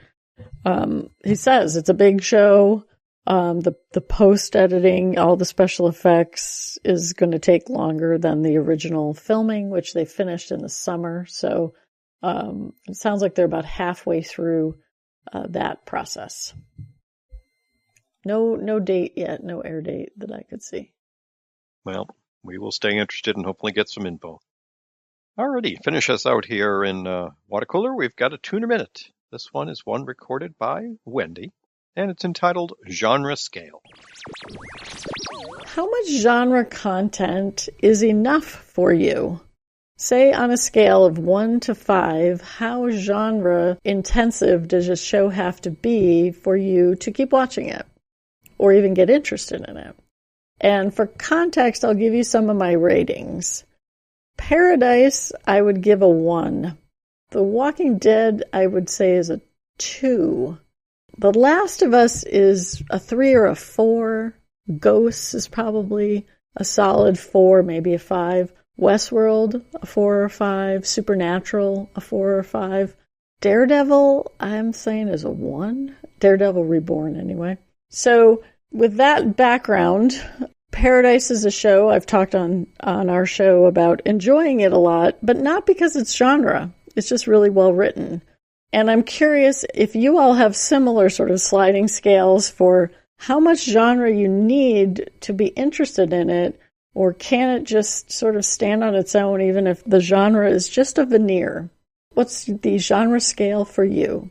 he says it's a big show. The post editing, all the special effects is going to take longer than the original filming, which they finished in the summer. So it sounds like they're about halfway through that process. No date yet, no air date that I could see. Well, we will stay interested and hopefully get some info. Alrighty, finish us out here in Water Cooler. We've got a Tuna Minute. This one is one recorded by Wendy, and it's entitled Genre Scale. How much genre content is enough for you? Say on a scale of 1 to 5, how genre intensive does a show have to be for you to keep watching it or even get interested in it? And for context, I'll give you some of my ratings. Paradise, I would give a 1. The Walking Dead, I would say, is a 2. The Last of Us is a 3 or a 4. Ghosts is probably a solid 4, maybe a 5. Westworld, a 4 or 5. Supernatural, a 4 or 5. Daredevil, I'm saying, is a 1. Daredevil Reborn, anyway. So with that background, Paradise is a show I've talked on our show about enjoying it a lot, but not because it's genre. It's just really well written. And I'm curious if you all have similar sort of sliding scales for how much genre you need to be interested in it, or can it just sort of stand on its own even if the genre is just a veneer? What's the genre scale for you?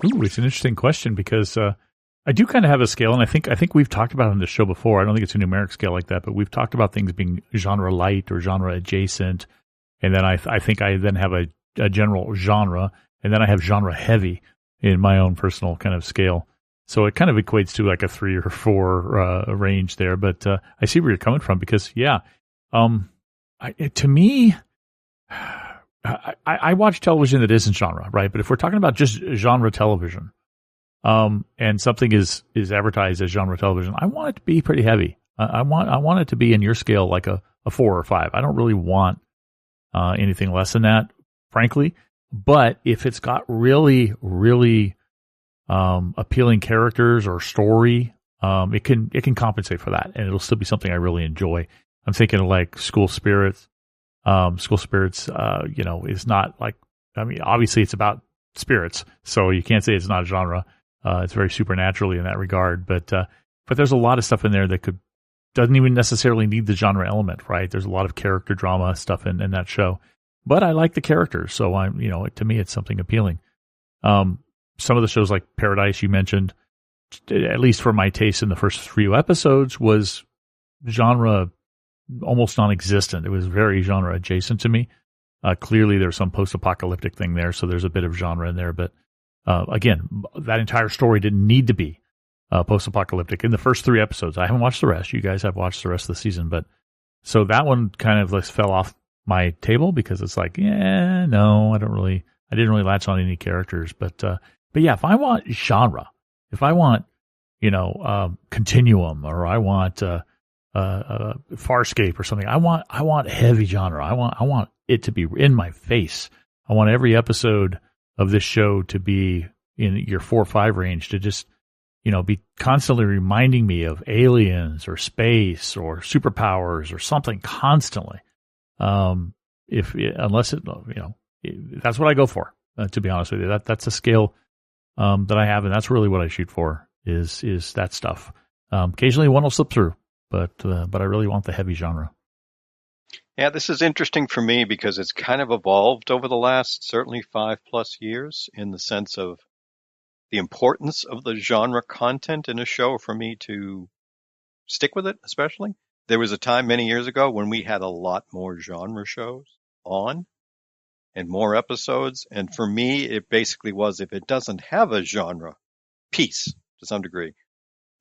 Ooh, it's an interesting question because I do kind of have a scale, and I think we've talked about it on this show before. I don't think it's a numeric scale like that, but we've talked about things being genre light or genre adjacent, and then I think I then have a general genre, and then I have genre heavy in my own personal kind of scale. So it kind of equates to like a 3 or 4 range there. But I see where you're coming from because, yeah, to me, I watch television that isn't genre, right? But if we're talking about just genre television, and something is advertised as genre television, I want it to be pretty heavy. I want it to be in your scale like a 4 or 5. I don't really want anything less than that, frankly. But if it's got really, really appealing characters or story, it can compensate for that, and it'll still be something I really enjoy. I'm thinking of like School Spirits. School Spirits, is not like, I mean, obviously it's about spirits, so you can't say it's not a genre. It's very supernaturally in that regard, but there's a lot of stuff in there that doesn't even necessarily need the genre element, right? There's a lot of character drama stuff in that show, but I like the characters, so to me it's something appealing. Some of the shows like Paradise you mentioned, at least for my taste in the first few episodes, was genre almost non-existent. It was very genre adjacent to me. Clearly there's some post-apocalyptic thing there, so there's a bit of genre in there, but again, that entire story didn't need to be post-apocalyptic in the first 3 episodes. I haven't watched the rest. You guys have watched the rest of the season, but so that one kind of fell off my table because it's like, yeah, no, I didn't really latch on any characters, but yeah, if I want genre, if I want, Continuum, or I want Farscape or something, I want heavy genre. I want it to be in my face. I want every episode of this show to be in your 4 or 5 range, to just, be constantly reminding me of aliens or space or superpowers or something constantly. Unless that's what I go for, to be honest with you. That's a scale that I have, and that's really what I shoot for is that stuff. Occasionally one will slip through, but I really want the heavy genre. Yeah, this is interesting for me because it's kind of evolved over the last certainly 5+ years in the sense of the importance of the genre content in a show for me to stick with it, especially. There was a time many years ago when we had a lot more genre shows on and more episodes. And for me, it basically was, if it doesn't have a genre piece to some degree,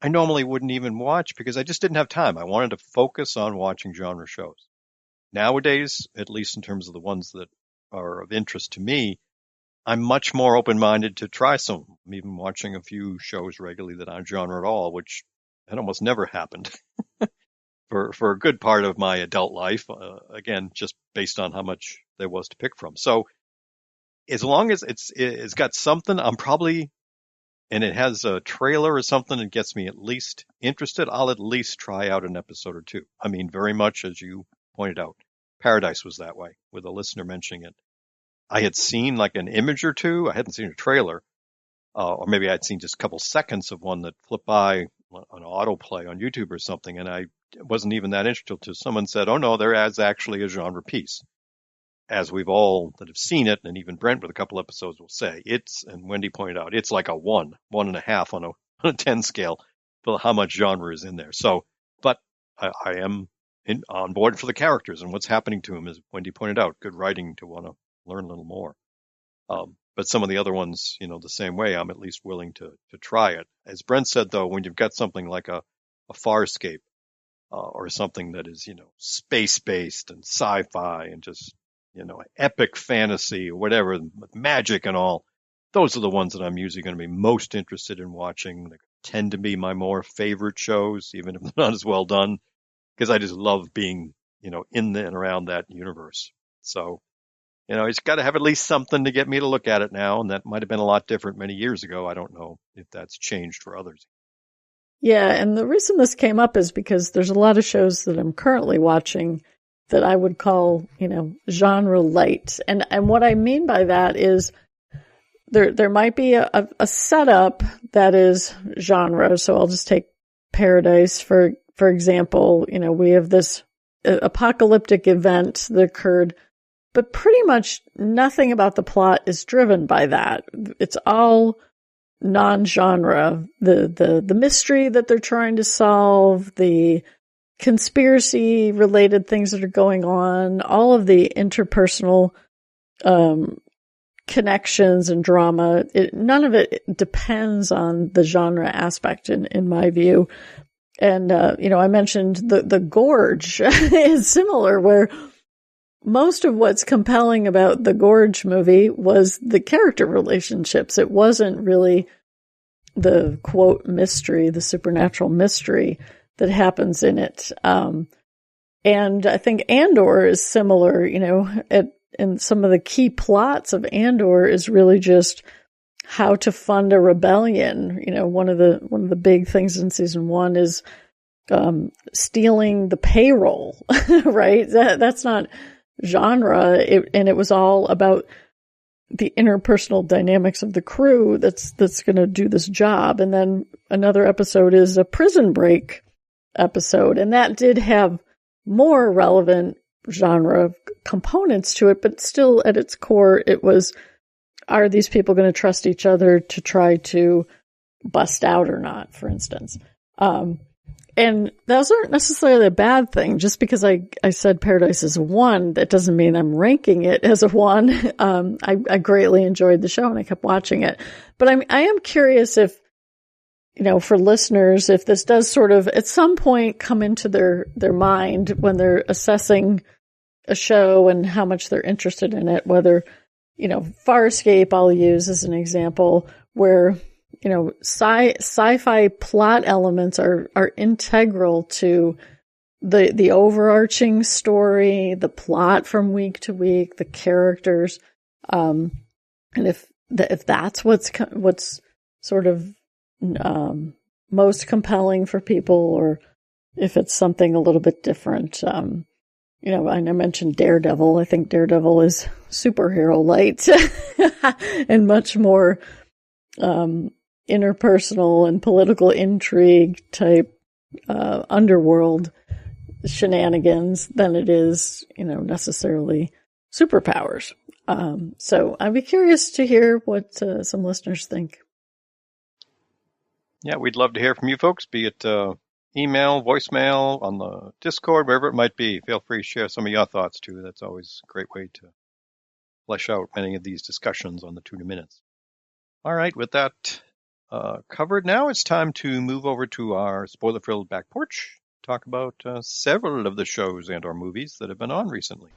I normally wouldn't even watch because I just didn't have time. I wanted to focus on watching genre shows. Nowadays, at least in terms of the ones that are of interest to me, I'm much more open-minded to try some. I'm even watching a few shows regularly that aren't genre at all, which had almost never happened for a good part of my adult life. Again, just based on how much there was to pick from. So as long as it's got something, I'm probably, and it has a trailer or something that gets me at least interested, I'll at least try out an episode or two. I mean, very much as you pointed out, Paradise was that way, with a listener mentioning it. I had seen like an image or two. I hadn't seen a trailer, or maybe I'd seen just a couple seconds of one that flipped by on autoplay on YouTube or something, and I wasn't even that interested until someone said, "Oh no, there is actually a genre piece." As we've all that have seen it, and even Brent with a couple episodes will say, and Wendy pointed out, it's like a 1.5 on a 10 scale for how much genre is in there. So, but I am on board for the characters and what's happening to them, as Wendy pointed out. Good writing to want to learn a little more. But some of the other ones, the same way, I'm at least willing to try it. As Brent said, though, when you've got something like a Farscape or something that is, space-based and sci-fi and just, epic fantasy or whatever, with magic and all, those are the ones that I'm usually going to be most interested in watching. They tend to be my more favorite shows, even if they're not as well done, because I just love being, in and around that universe. So, it's got to have at least something to get me to look at it now, and that might have been a lot different many years ago. I don't know if that's changed for others. Yeah, and the reason this came up is because there's a lot of shows that I'm currently watching that I would call, genre light. And what I mean by that is there might be a setup that is genre. So I'll just take Paradise for example. We have this apocalyptic event that occurred, but pretty much nothing about the plot is driven by that. It's all non-genre. The mystery that they're trying to solve, the conspiracy related things that are going on, all of the interpersonal connections and drama, none of it depends on the genre aspect in my view. And I mentioned the Gorge is similar, where most of what's compelling about the Gorge movie was the character relationships. It wasn't really the quote mystery, the supernatural mystery that happens in it. And I think Andor is similar, and some of the key plots of Andor is really just how to fund a rebellion. One of the big things in season 1 is stealing the payroll, right? That's not genre. And it was all about the interpersonal dynamics of the crew that's going to do this job. And then another episode is a prison break episode, and that did have more relevant genre components to it, but still at its core, it was, are these people going to trust each other to try to bust out or not, for instance? And those aren't necessarily a bad thing. Just because I said Paradise is a 1, that doesn't mean I'm ranking it as a 1. I greatly enjoyed the show and I kept watching it. But I am curious if, for listeners, if this does sort of at some point come into their mind when they're assessing a show and how much they're interested in it, whether, Farscape I'll use as an example, where, sci-fi plot elements are integral to the overarching story, the plot from week to week, the characters. And if that's what's sort of most compelling for people, or if it's something a little bit different. I mentioned Daredevil. I think Daredevil is superhero light and much more interpersonal and political intrigue type underworld shenanigans than it is, necessarily superpowers. So I'd be curious to hear what some listeners think. Yeah, we'd love to hear from you folks, be it email, voicemail, on the Discord, wherever it might be. Feel free to share some of your thoughts, too. That's always a great way to flesh out many of these discussions on the Tuna Minutes. All right, with that covered now, it's time to move over to our spoiler-filled back porch, talk about several of the shows and or movies that have been on recently.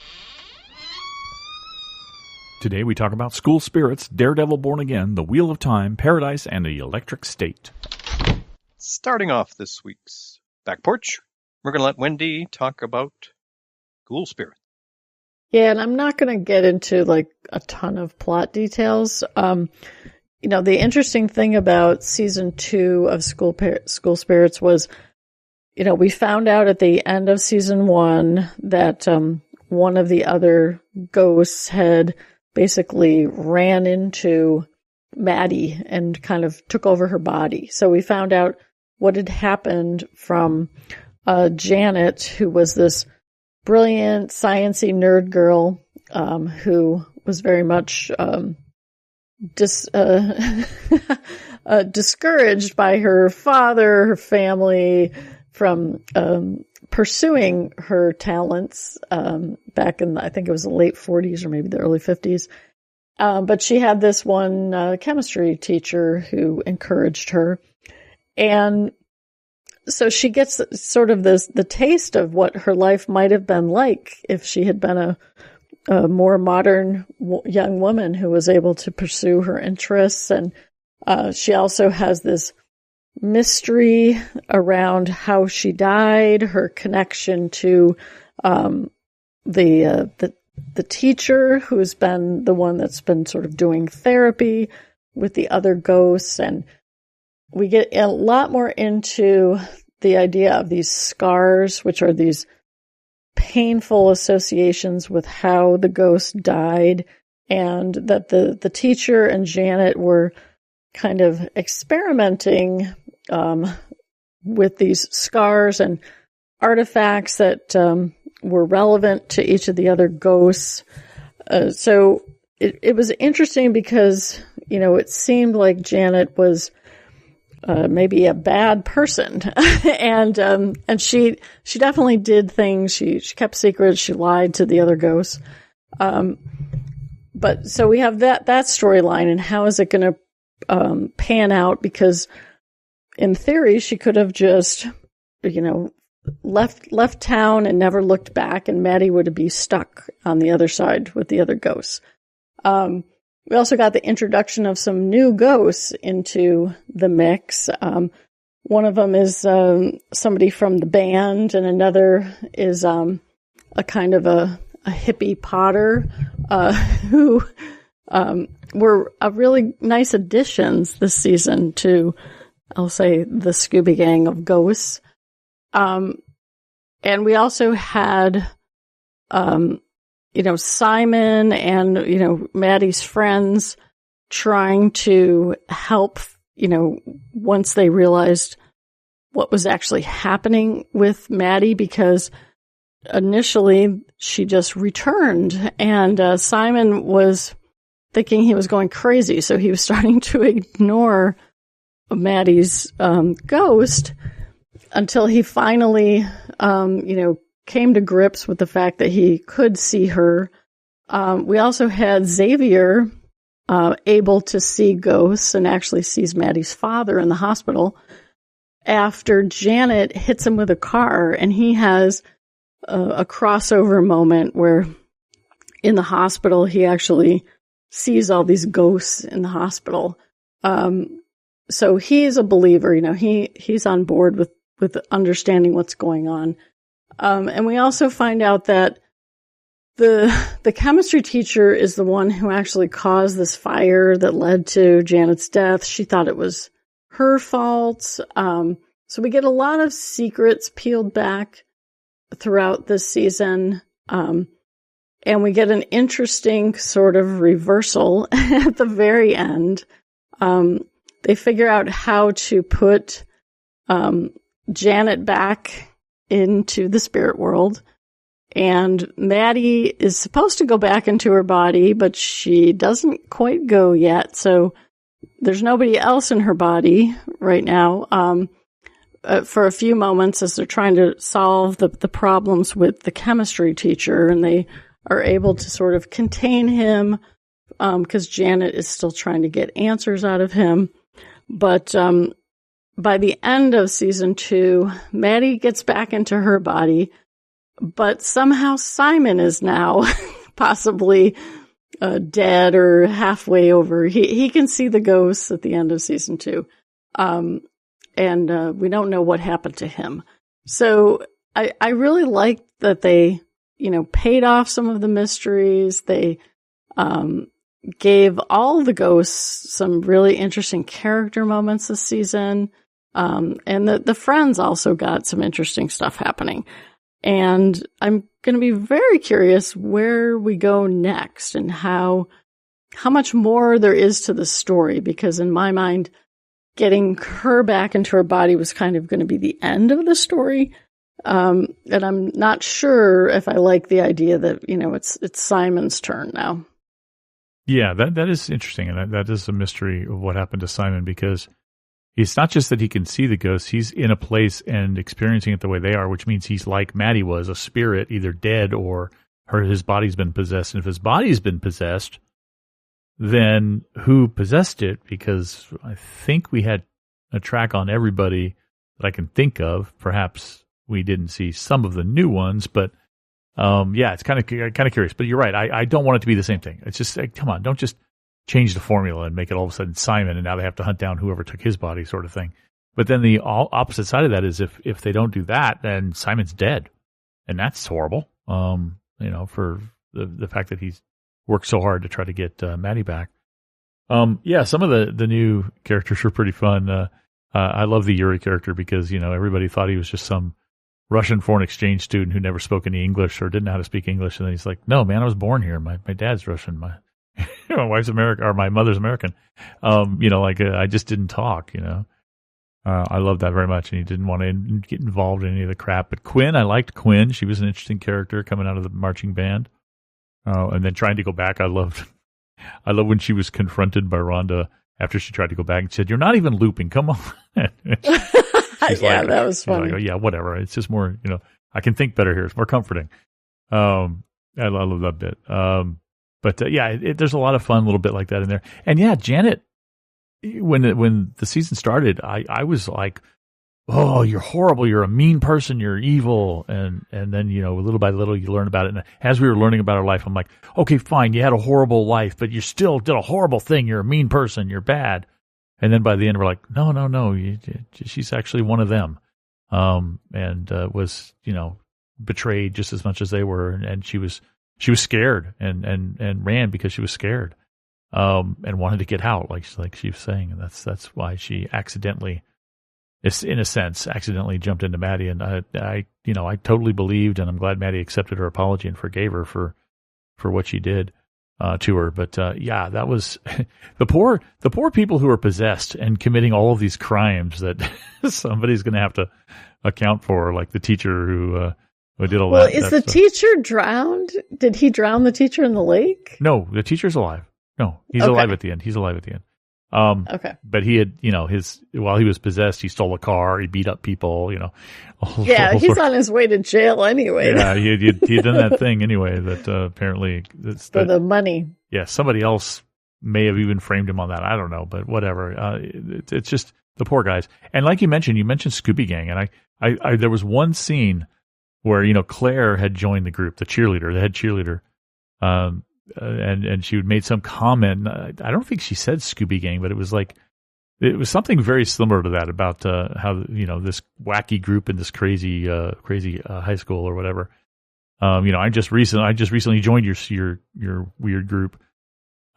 Today we talk about School Spirits, Daredevil Born Again, The Wheel of Time, Paradise, and The Electric State. Starting off this week's back porch, we're going to let Wendy talk about School Spirits. Yeah, and I'm not going to get into like a ton of plot details. The interesting thing about season 2 of School Spirits was, we found out at the end of season 1 that one of the other ghosts had basically ran into Maddie and kind of took over her body. So we found out what had happened from Janet, who was this brilliant, sciencey nerd girl who was very much discouraged by her father, her family, from pursuing her talents back in, I think it was the late 40s or maybe the early 50s. But she had this one chemistry teacher who encouraged her. And so she gets sort of the taste of what her life might have been like if she had been a more modern young woman who was able to pursue her interests. And she also has this mystery around how she died, her connection to the teacher who's been the one that's been sort of doing therapy with the other ghosts. And we get a lot more into the idea of these scars, which are these painful associations with how the ghost died, and that the teacher and Janet were kind of experimenting with these scars and artifacts that were relevant to each of the other ghosts. So it was interesting because, it seemed like Janet was maybe a bad person. and she definitely did things. She kept secrets. She lied to the other ghosts. But so we have that storyline, and how is it going to pan out? Because in theory, she could have just, left town and never looked back, and Maddie would be stuck on the other side with the other ghosts. We also got the introduction of some new ghosts into the mix. One of them is somebody from the band, and another is a kind of a hippie Potter who were really nice additions this season to, I'll say, the Scooby Gang of ghosts. And we also had Simon and, Maddie's friends trying to help, once they realized what was actually happening with Maddie, because initially she just returned, and Simon was thinking he was going crazy. So he was starting to ignore Maddie's ghost until he finally, came to grips with the fact that he could see her. We also had Xavier able to see ghosts and actually sees Maddie's father in the hospital after Janet hits him with a car, and he has a crossover moment where in the hospital he actually sees all these ghosts in the hospital. So he's a believer, he's on board with understanding what's going on. And we also find out that the chemistry teacher is the one who actually caused this fire that led to Janet's death. She thought it was her fault. So we get a lot of secrets peeled back throughout this season. And we get an interesting sort of reversal at the very end. They figure out how to put Janet back into the spirit world. And Maddie is supposed to go back into her body, but she doesn't quite go yet. So there's nobody else in her body right now. For a few moments as they're trying to solve the problems with the chemistry teacher, and they are able to sort of contain him, because Janet is still trying to get answers out of him. But by the end of season 2, Maddie gets back into her body, but somehow Simon is now possibly dead or halfway over. He can see the ghosts at the end of season 2. And we don't know what happened to him. So I really liked that they, paid off some of the mysteries. They gave all the ghosts some really interesting character moments this season. And the friends also got some interesting stuff happening. And I'm going to be very curious where we go next and how much more there is to the story, because in my mind, getting her back into her body was kind of going to be the end of the story. And I'm not sure if I like the idea that, it's Simon's turn now. Yeah, that is interesting. And that is a mystery of what happened to Simon, because it's not just that he can see the ghosts. He's in a place and experiencing it the way they are, which means he's like Maddie was, a spirit, either dead or his body's been possessed. And if his body's been possessed, then who possessed it? Because I think we had a track on everybody that I can think of. Perhaps we didn't see some of the new ones, but it's kind of curious. But you're right. I don't want it to be the same thing. It's just come on, don't just change the formula and make it all of a sudden Simon, and now they have to hunt down whoever took his body, sort of thing. But then the opposite side of that is if they don't do that, then Simon's dead, and that's horrible. For the fact that he's worked so hard to try to get Maddie back. Some of the new characters were pretty fun. I love the Yuri character because everybody thought he was just some Russian foreign exchange student who never spoke any English or didn't know how to speak English, and then he's like, "No, man, I was born here. My dad's Russian. My wife's American, or my mother's American. I just didn't talk. I love that very much, and he didn't want to get involved in any of the crap. But Quinn, I liked Quinn. She was an interesting character coming out of the marching band, and then trying to go back. I love when she was confronted by Rhonda after she tried to go back and said, "You're not even looping. Come on." That was funny. Like, oh, yeah, whatever. It's just more, I can think better here. It's more comforting. I love that bit. There's a lot of fun little bit like that in there. And yeah, Janet, when the season started, I was like, "Oh, you're horrible. You're a mean person. You're evil." And then, little by little, you learn about it. And as we were learning about her life, I'm like, "Okay, fine. You had a horrible life, but you still did a horrible thing. You're a mean person. You're bad." And then by the end, we're like, no, she's actually one of them. And was, betrayed just as much as they were. And she was scared and ran because she was scared, and wanted to get out, like she was saying. And that's why she accidentally jumped into Maddie. And I totally believed, and I'm glad Maddie accepted her apology and forgave her for what she did to her. But that was the poor people who are possessed and committing all of these crimes that somebody's going to have to account for, like the teacher who did all that. Well, is the teacher drowned? Did he drown the teacher in the lake? No, the teacher's alive. No, he's alive at the end. He's alive at the end. Okay. But he had, while he was possessed, he stole a car, he beat up people, he's on his way to jail anyway. Yeah, he had done that thing anyway that apparently for the money. Yeah, somebody else may have even framed him on that. I don't know, but whatever. It's just the poor guys. And like you mentioned Scooby Gang, and I there was one scene where Claire had joined the group, the head cheerleader. And she had made some comment. I don't think she said Scooby Gang, but it was something very similar to that about how this wacky group in this crazy high school or whatever. I just recently joined your weird group,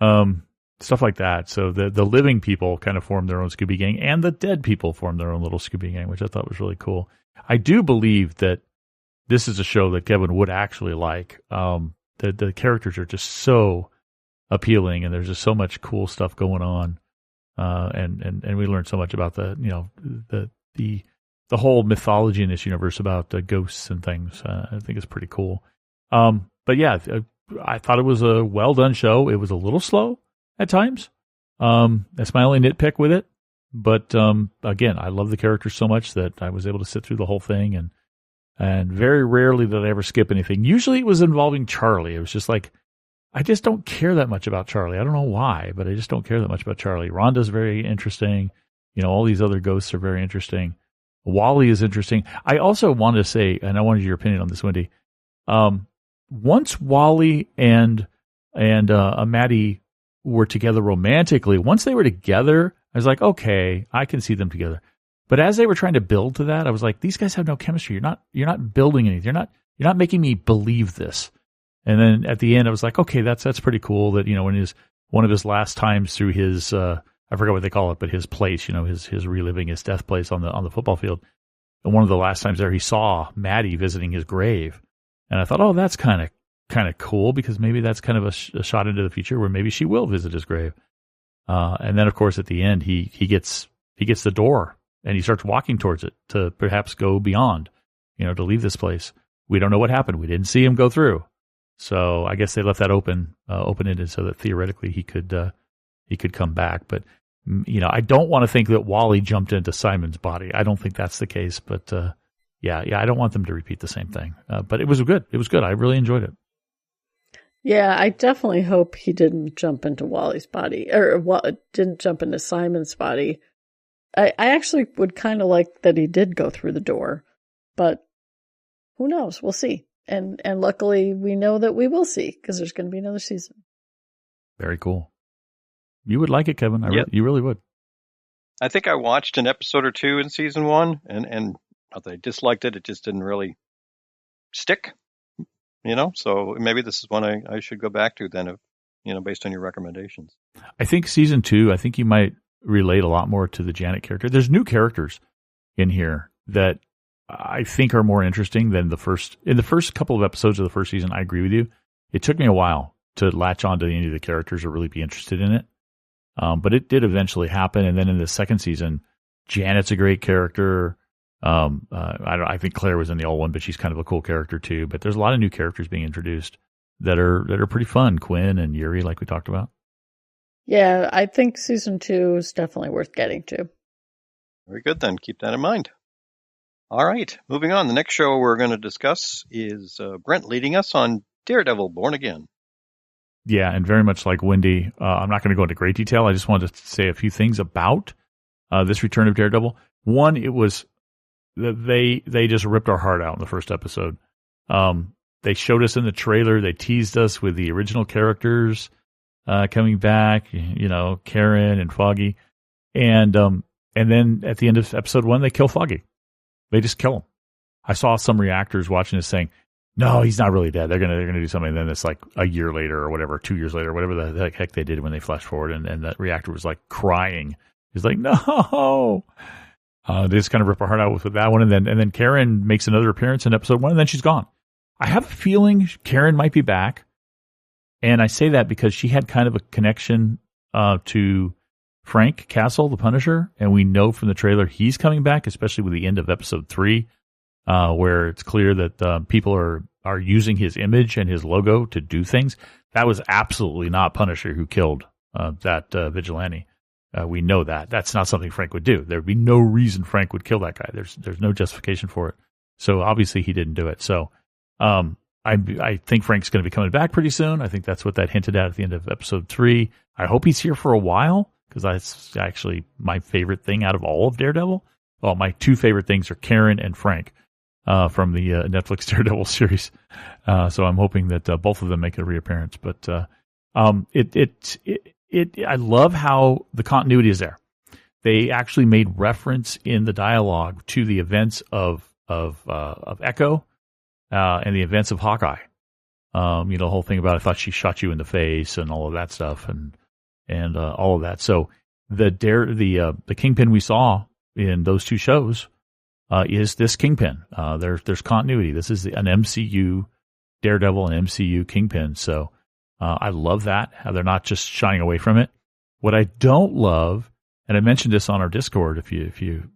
stuff like that. So the living people kind of formed their own Scooby Gang, and the dead people formed their own little Scooby Gang, which I thought was really cool. I do believe that this is a show that Kevin would actually like. The characters are just so appealing, and there's just so much cool stuff going on, and we learned so much about the whole mythology in this universe about ghosts and things. I think it's pretty cool. But yeah, I thought it was a well done show. It was a little slow at times. That's my only nitpick with it. But again, I love the characters so much that I was able to sit through the whole thing, and very rarely did I ever skip anything. Usually it was involving Charlie. It was just like, I just don't care that much about Charlie. I don't know why, but I just don't care that much about Charlie. Rhonda's very interesting. All these other ghosts are very interesting. Wally is interesting. I also wanted to say, and I wanted your opinion on this, Wendy. Once Wally and Maddie were together romantically, once they were together, I was like, okay, I can see them together. But as they were trying to build to that, I was like, these guys have no chemistry. You're not building anything. making me believe this. And then at the end, I was like, okay, that's pretty cool that, in one of his last times through his, I forgot what they call it, but his place, his reliving his death place on the football field. And one of the last times there, he saw Maddie visiting his grave. And I thought, oh, that's kind of cool, because maybe that's kind of a shot into the future where maybe she will visit his grave. And then, of course, at the end, he gets the door and he starts walking towards it to perhaps go beyond, to leave this place. We don't know what happened. We didn't see him go through. So I guess they left that open-ended so that theoretically he could come back. But, I don't want to think that Wally jumped into Simon's body. I don't think that's the case. But, yeah, I don't want them to repeat the same thing. But it was good. It was good. I really enjoyed it. Yeah, I definitely hope he didn't jump into Wally's body, or didn't jump into Simon's body. I actually would kind of like that he did go through the door, but who knows? We'll see. And luckily, we know that we will see, because there's going to be another season. Very cool. You would like it, Kevin. You really would. I think I watched an episode or two in season 1, and not that I disliked it. It just didn't really stick. So maybe this is one I should go back to then, based on your recommendations. I think season 2, you might relate a lot more to the Janet character. There's new characters in here that I think are more interesting than in the first couple of episodes of the first season. I agree with you. It took me a while to latch on to any of the characters or really be interested in it. But it did eventually happen. And then in the second season, Janet's a great character. I think Claire was in the old one, but she's kind of a cool character too. But there's a lot of new characters being introduced that are pretty fun. Quinn and Yuri, like we talked about. Yeah, I think season 2 is definitely worth getting to. Very good, then. Keep that in mind. All right, moving on. The next show we're going to discuss is Brent leading us on Daredevil Born Again. Yeah, and very much like Wendy, I'm not going to go into great detail. I just wanted to say a few things about this return of Daredevil. One, it was they just ripped our heart out in the first episode. They showed us in the trailer. They teased us with the original characters coming back, Karen and Foggy. And then at the end of episode 1, they kill Foggy. They just kill him. I saw some reactors watching this saying, no, he's not really dead. They're gonna do something. And then it's like a year later or whatever, 2 years later, whatever the heck they did when they flashed forward. And that reactor was like crying. He's like, no. They just kind of rip our heart out with that one. And then Karen makes another appearance in episode 1, and then she's gone. I have a feeling Karen might be back. And I say that because she had kind of a connection to Frank Castle, the Punisher. And we know from the trailer he's coming back, especially with the end of episode 3, where it's clear that people are using his image and his logo to do things. That was absolutely not Punisher who killed that vigilante. We know that. That's not something Frank would do. There would be no reason Frank would kill that guy. There's no justification for it. So obviously he didn't do it. So I think Frank's going to be coming back pretty soon. I think that's what that hinted at the end of episode 3. I hope he's here for a while, because that's actually my favorite thing out of all of Daredevil. Well, my 2 favorite things are Karen and Frank from the Netflix Daredevil series. So I'm hoping that both of them make a reappearance. But I love how the continuity is there. They actually made reference in the dialogue to the events of Echo and the events of Hawkeye. The whole thing about I thought she shot you in the face and all of that stuff and all of that. So the Kingpin we saw in those 2 shows is this Kingpin. There's continuity. This is an MCU Daredevil and MCU Kingpin. So I love that, how they're not just shying away from it. What I don't love, and I mentioned this on our Discord, if you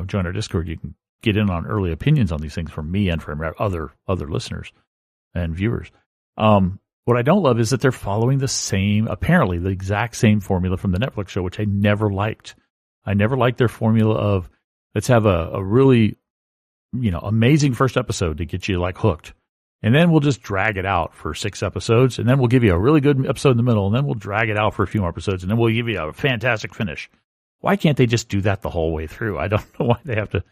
join our Discord, you can get in on early opinions on these things from me and from other listeners and viewers. What I don't love is that they're following apparently the exact same formula from the Netflix show, which I never liked. I never liked their formula of, let's have a really, amazing first episode to get you like hooked. And then we'll just drag it out for 6 episodes. And then we'll give you a really good episode in the middle. And then we'll drag it out for a few more episodes. And then we'll give you a fantastic finish. Why can't they just do that the whole way through? I don't know why they have to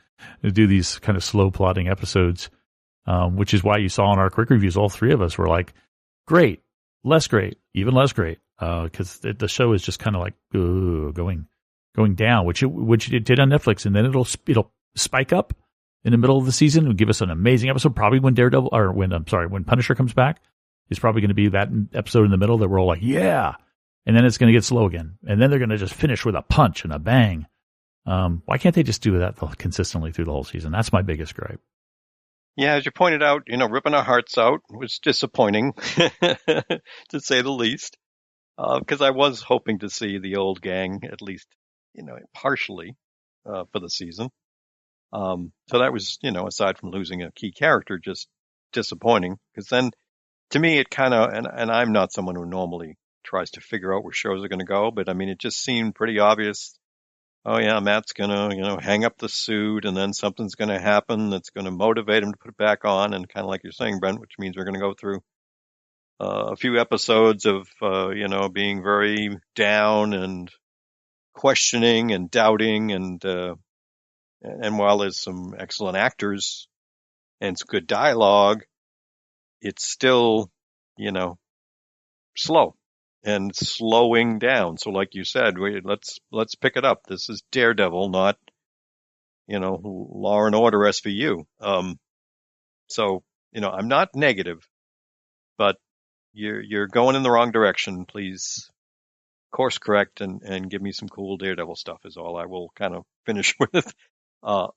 do these kind of slow plotting episodes, which is why you saw in our quick reviews, all 3 of us were like, great, less great, even less great. Because the show is just kind of like going down, which it did on Netflix. And then it'll spike up. in the middle of the season and give us an amazing episode. Probably when when Punisher comes back, it's probably going to be that episode in the middle that we're all like, yeah. And then it's going to get slow again. And then they're going to just finish with a punch and a bang. Why can't they just do that consistently through the whole season? That's my biggest gripe. Yeah, as you pointed out, ripping our hearts out was disappointing, to say the least, because I was hoping to see the old gang at least, partially for the season. So that was, aside from losing a key character, just disappointing. Because then, to me, it kind of, and I'm not someone who normally tries to figure out where shows are going to go, but I mean, it just seemed pretty obvious. Oh yeah, Matt's going to, hang up the suit, and then something's going to happen that's going to motivate him to put it back on. And kind of like you're saying, Brent, which means we're going to go through a few episodes of, being very down and questioning and doubting. And while there's some excellent actors and some good dialogue, it's still, slow and slowing down. So like you said, let's pick it up. This is Daredevil, not, Law and Order SVU. So, I'm not negative, but you're going in the wrong direction. Please course correct and give me some cool Daredevil stuff is all I will kind of finish with. Let's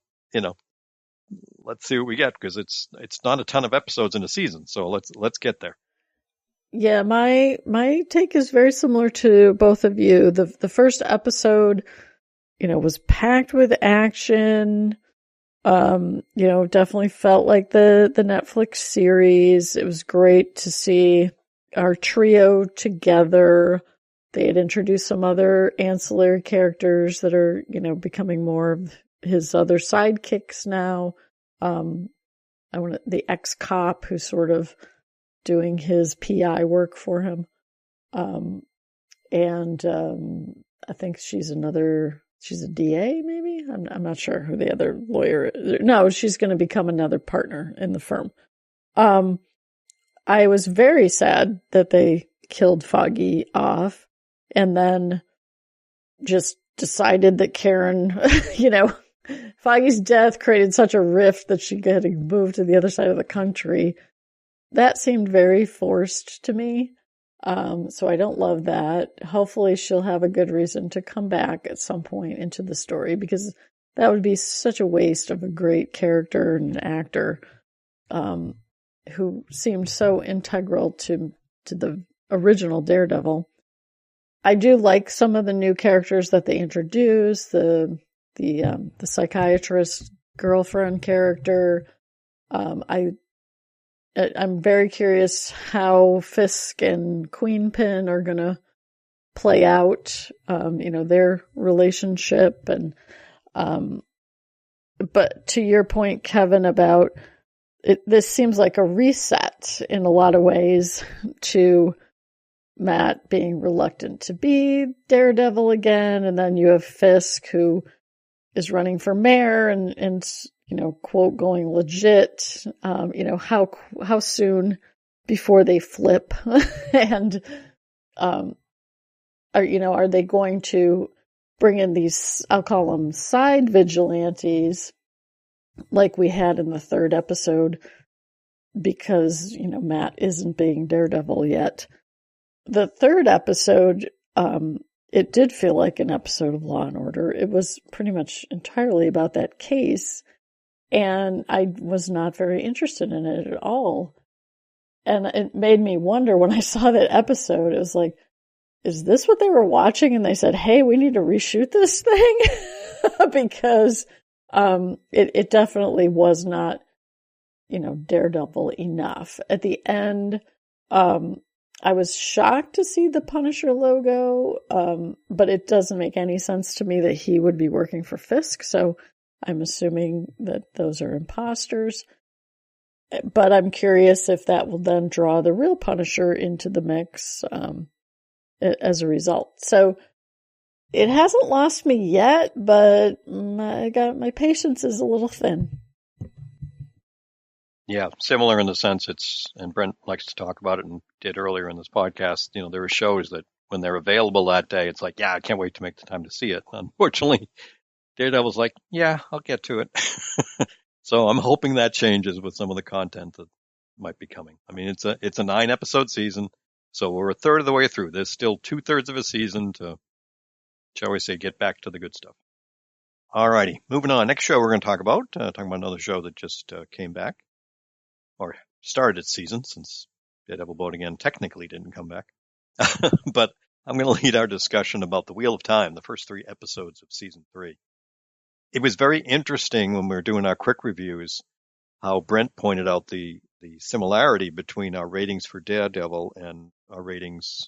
see what we get, because it's not a ton of episodes in a season. So let's get there. Yeah, my take is very similar to both of you. The first episode, was packed with action. Definitely felt like the Netflix series. It was great to see our trio together. They had introduced some other ancillary characters that are, becoming more of his other sidekicks now. The ex-cop who's sort of doing his PI work for him. I think she's a DA maybe? I'm not sure who the other lawyer is. No, she's going to become another partner in the firm. I was very sad that they killed Foggy off and then just decided that Karen, Foggy's death created such a rift that she had to move to the other side of the country. That seemed very forced to me. So I don't love that. Hopefully she'll have a good reason to come back at some point into the story, because that would be such a waste of a great character and an actor, who seemed so integral to the original Daredevil. I do like some of the new characters that they introduced, the psychiatrist girlfriend character. I'm very curious how Fisk and Queenpin are going to play out, their relationship. And, but to your point, Kevin, about it, this seems like a reset in a lot of ways to Matt being reluctant to be Daredevil again. And then you have Fisk, who is running for mayor and quote, going legit, how soon before they flip and, are they going to bring in these, I'll call them side vigilantes like we had in the third episode, because, Matt isn't being Daredevil yet. The third episode, it did feel like an episode of Law and Order. It was pretty much entirely about that case. And I was not very interested in it at all. And it made me wonder when I saw that episode, it was like, is this what they were watching? And they said, hey, we need to reshoot this thing? Because it definitely was not, Daredevil enough. At the end, I was shocked to see the Punisher logo, but it doesn't make any sense to me that he would be working for Fisk. So I'm assuming that those are imposters. But I'm curious if that will then draw the real Punisher into the mix as a result. So it hasn't lost me yet, but my patience is a little thin. Yeah, similar in the sense and Brent likes to talk about it and did earlier in this podcast, there are shows that when they're available that day, it's like, yeah, I can't wait to make the time to see it. Unfortunately, Daredevil's like, yeah, I'll get to it. So I'm hoping that changes with some of the content that might be coming. I mean, it's a 9-episode season, so we're a third of the way through. There's still 2/3 of a season to, shall we say, get back to the good stuff. All righty, moving on. Next show we're going to talk about another show that just came back, or started its season, since Daredevil Boat Again technically didn't come back. But I'm going to lead our discussion about The Wheel of Time, the first 3 episodes of season 3. It was very interesting when we were doing our quick reviews how Brent pointed out the similarity between our ratings for Daredevil and our ratings,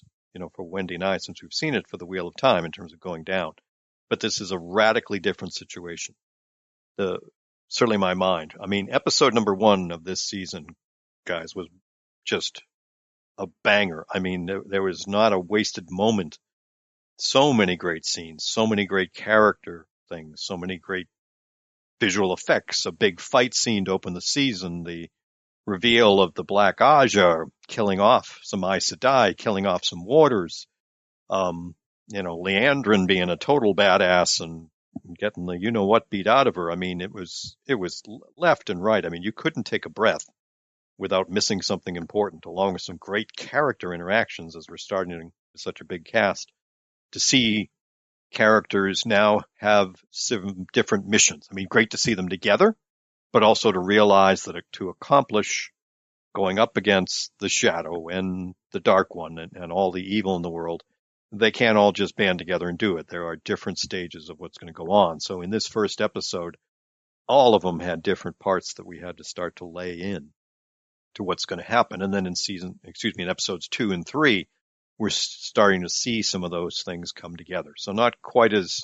for Wendy and I, since we've seen it for The Wheel of Time in terms of going down. But this is a radically different situation. Certainly my mind. I mean, episode number 1 of this season, guys, was just a banger. I mean, there was not a wasted moment. So many great scenes, so many great character things, so many great visual effects, a big fight scene to open the season, the reveal of the Black Aja killing off some Aes Sedai, killing off some warders, Leandrin being a total badass and getting the you-know-what beat out of her. I mean, it was left and right. I mean, you couldn't take a breath without missing something important, along with some great character interactions as we're starting with such a big cast. To see characters now have some different missions. I mean, great to see them together, but also to realize that to accomplish going up against the Shadow and the Dark One and all the evil in the world, they can't all just band together and do it. There are different stages of what's going to go on. So in this first episode, all of them had different parts that we had to start to lay in to what's going to happen. And then in episodes 2 and 3, we're starting to see some of those things come together. So not quite as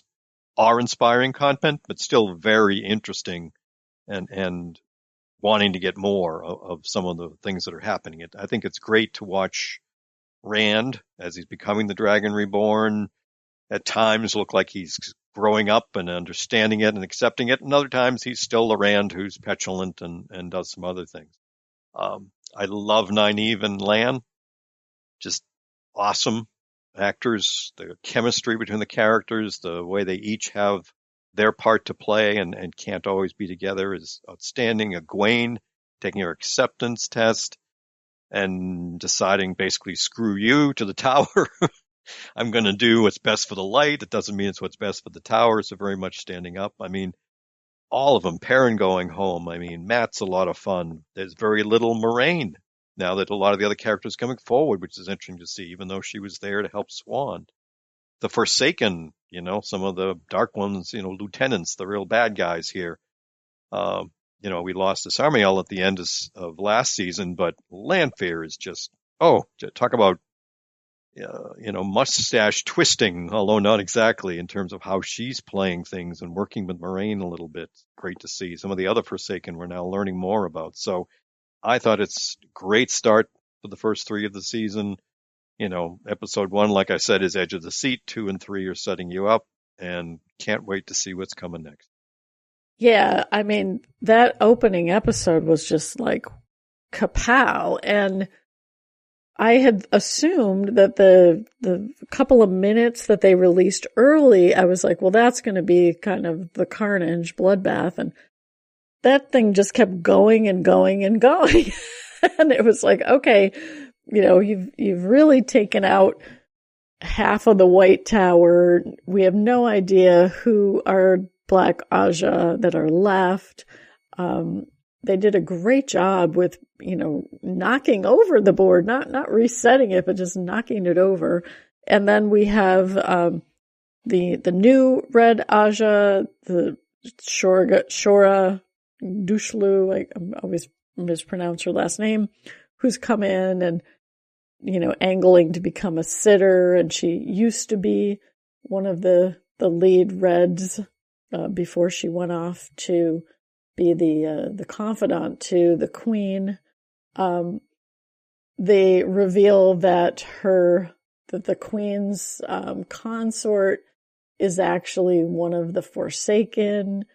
awe-inspiring content, but still very interesting and wanting to get more of some of the things that are happening. I think it's great to watch Rand as he's becoming the Dragon Reborn. At times look like he's growing up and understanding it and accepting it. And other times he's still the Rand who's petulant and does some other things. I love Nynaeve and Lan. Just awesome actors, the chemistry between the characters, the way they each have their part to play and can't always be together is outstanding. Egwene taking her acceptance test and deciding basically, screw you to the tower. I'm going to do what's best for the light. It doesn't mean it's what's best for the tower. So very much standing up. I mean, all of them. Perrin going home. I mean, Matt's a lot of fun. There's very little Moraine now that a lot of the other characters coming forward, which is interesting to see, even though she was there to help Swan. The Forsaken, some of the Dark Ones, lieutenants, the real bad guys here. We lost Asarmiel at the end of last season, but Lanfear is just, talk about, mustache twisting, although not exactly in terms of how she's playing things and working with Moraine a little bit. Great to see. Some of the other Forsaken we're now learning more about. So I thought it's a great start for the first 3 of the season. Episode 1, like I said, is edge of the seat. 2 and 3 are setting you up, and can't wait to see what's coming next. Yeah, I mean, that opening episode was just like kapow. And I had assumed that the couple of minutes that they released early, I was like, well, that's going to be kind of the carnage bloodbath. And that thing just kept going and going and going. And it was like, okay, you've really taken out half of the White Tower. We have no idea who are Black Aja that are left. They did a great job with, knocking over the board, not resetting it, but just knocking it over. And then we have the new Red Aja, the Shora Dushlu, I always mispronounce her last name, who's come in and, angling to become a sitter. And she used to be one of the lead Reds before she went off to be the confidant to the Queen. They reveal that the Queen's consort is actually one of the Forsaken,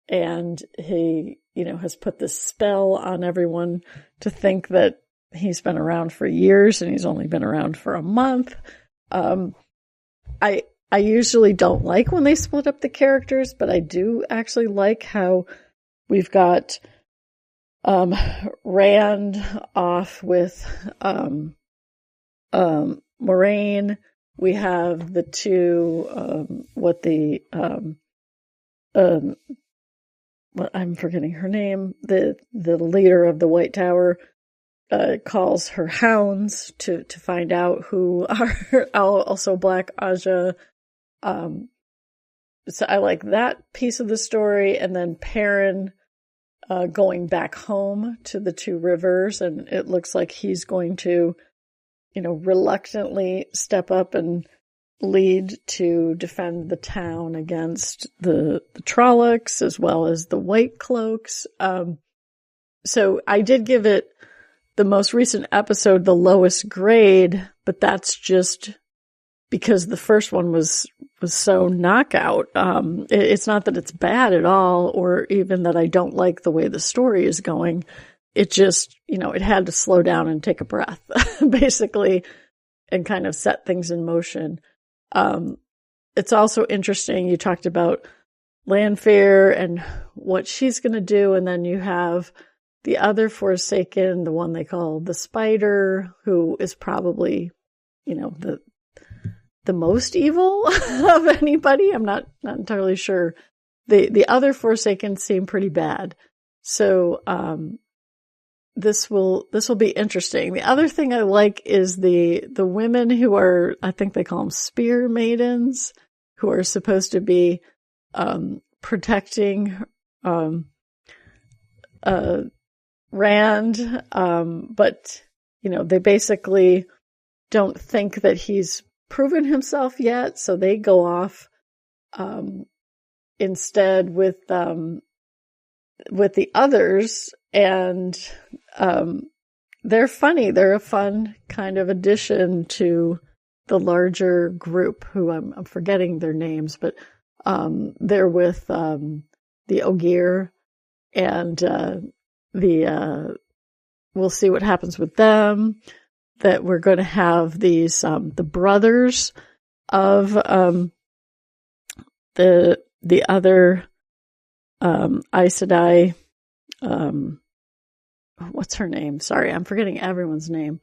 and he, has put this spell on everyone to think that he's been around for years and he's only been around for a month. I usually don't like when they split up the characters, but I do actually like how we've got Rand off with Moraine. We have the two I'm forgetting her name. The leader of the White Tower calls her hounds to find out who are also Black Aja. So I like that piece of the story, and then Perrin going back home to the Two Rivers, and it looks like he's going to, reluctantly step up and lead to defend the town against the Trollocs as well as the White Cloaks. So I did give it, the most recent episode, the lowest grade, but that's just because the first one was so knockout. It's not that it's bad at all, or even that I don't like the way the story is going. It just, it had to slow down and take a breath, basically, and kind of set things in motion. It's also interesting. You talked about Lanfear and what she's going to do. And then you have the other Forsaken, the one they call the Spider, who is probably, the most evil of anybody. I'm not entirely sure. The other Forsaken seem pretty bad. So, this will be interesting. The other thing I like is the women who are, I think they call them spear maidens, who are supposed to be protecting Rand, but they basically don't think that he's proven himself yet, so they go off instead with the others. And they're funny. They're a fun kind of addition to the larger group, who I'm forgetting their names, but they're with the Ogier, and we'll see what happens with them. That we're going to have these the brothers of the other Aes Sedai. What's her name? Sorry, I'm forgetting everyone's name.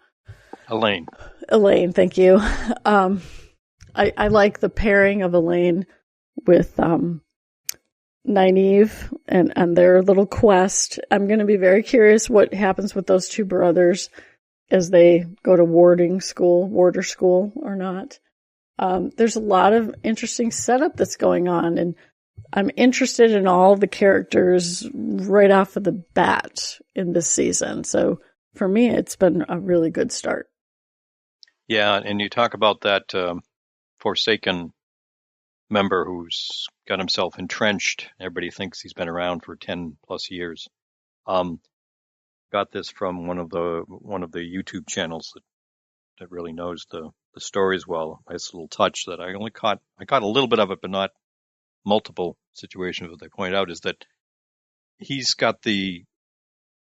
Elaine, thank you. I like the pairing of Elaine with Nynaeve and their little quest. I'm going to be very curious what happens with those two brothers as they go to warder school or not. There's a lot of interesting setup that's going on, and I'm interested in all the characters right off of the bat in this season. So for me, it's been a really good start. Yeah, and you talk about that Forsaken member who's got himself entrenched. Everybody thinks he's been around for 10 plus years. Got this from one of the YouTube channels that really knows the stories well. Nice little touch that I caught a little bit of it, but not multiple situations. What they point out is that he's got the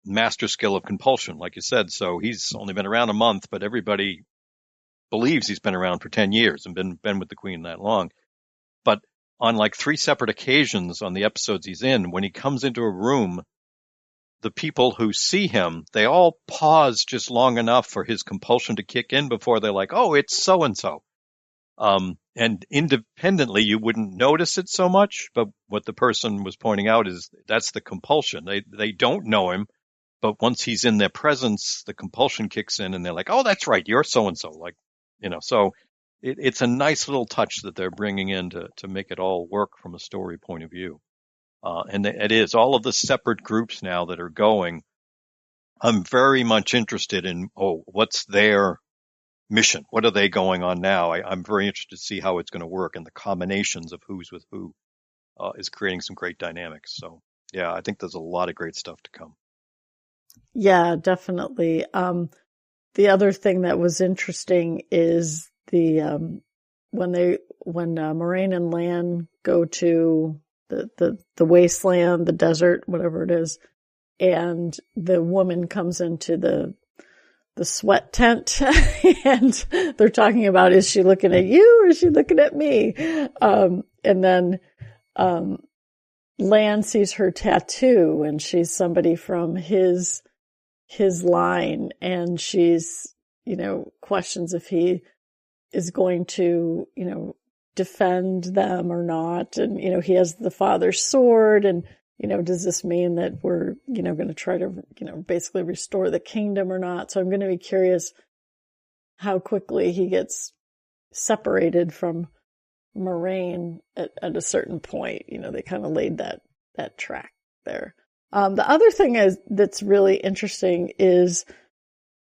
master skill of compulsion, like you said. So he's only been around a month, but everybody believes he's been around for 10 years and been with the Queen that long. But on like 3 separate occasions on the episodes he's in, when he comes into a room, the people who see him, they all pause just long enough for his compulsion to kick in before they're like, oh, it's so-and-so. And independently, you wouldn't notice it so much. But what the person was pointing out is that's the compulsion. They don't know him, but once he's in their presence, the compulsion kicks in and they're like, oh, that's right. You're so-and-so. So it's a nice little touch that they're bringing in to make it all work from a story point of view. And it is all of the separate groups now that are going. I'm very much interested in, what's their mission? What are they going on now? I'm very interested to see how it's going to work, and the combinations of who's with who is creating some great dynamics. So, yeah, I think there's a lot of great stuff to come. Yeah, definitely. The other thing that was interesting is when Moraine and Lan go to the wasteland, the desert, whatever it is, and the woman comes into the sweat tent and they're talking about, is she looking at you or is she looking at me? And then, Lan sees her tattoo, and she's somebody from his line, and she's, questions if he is going to, defend them or not. And, he has the father's sword, and, does this mean that we're, going to try to, basically restore the kingdom or not? So I'm going to be curious how quickly he gets separated from Moraine at a certain point. They kind of laid that track there. The other thing that's really interesting is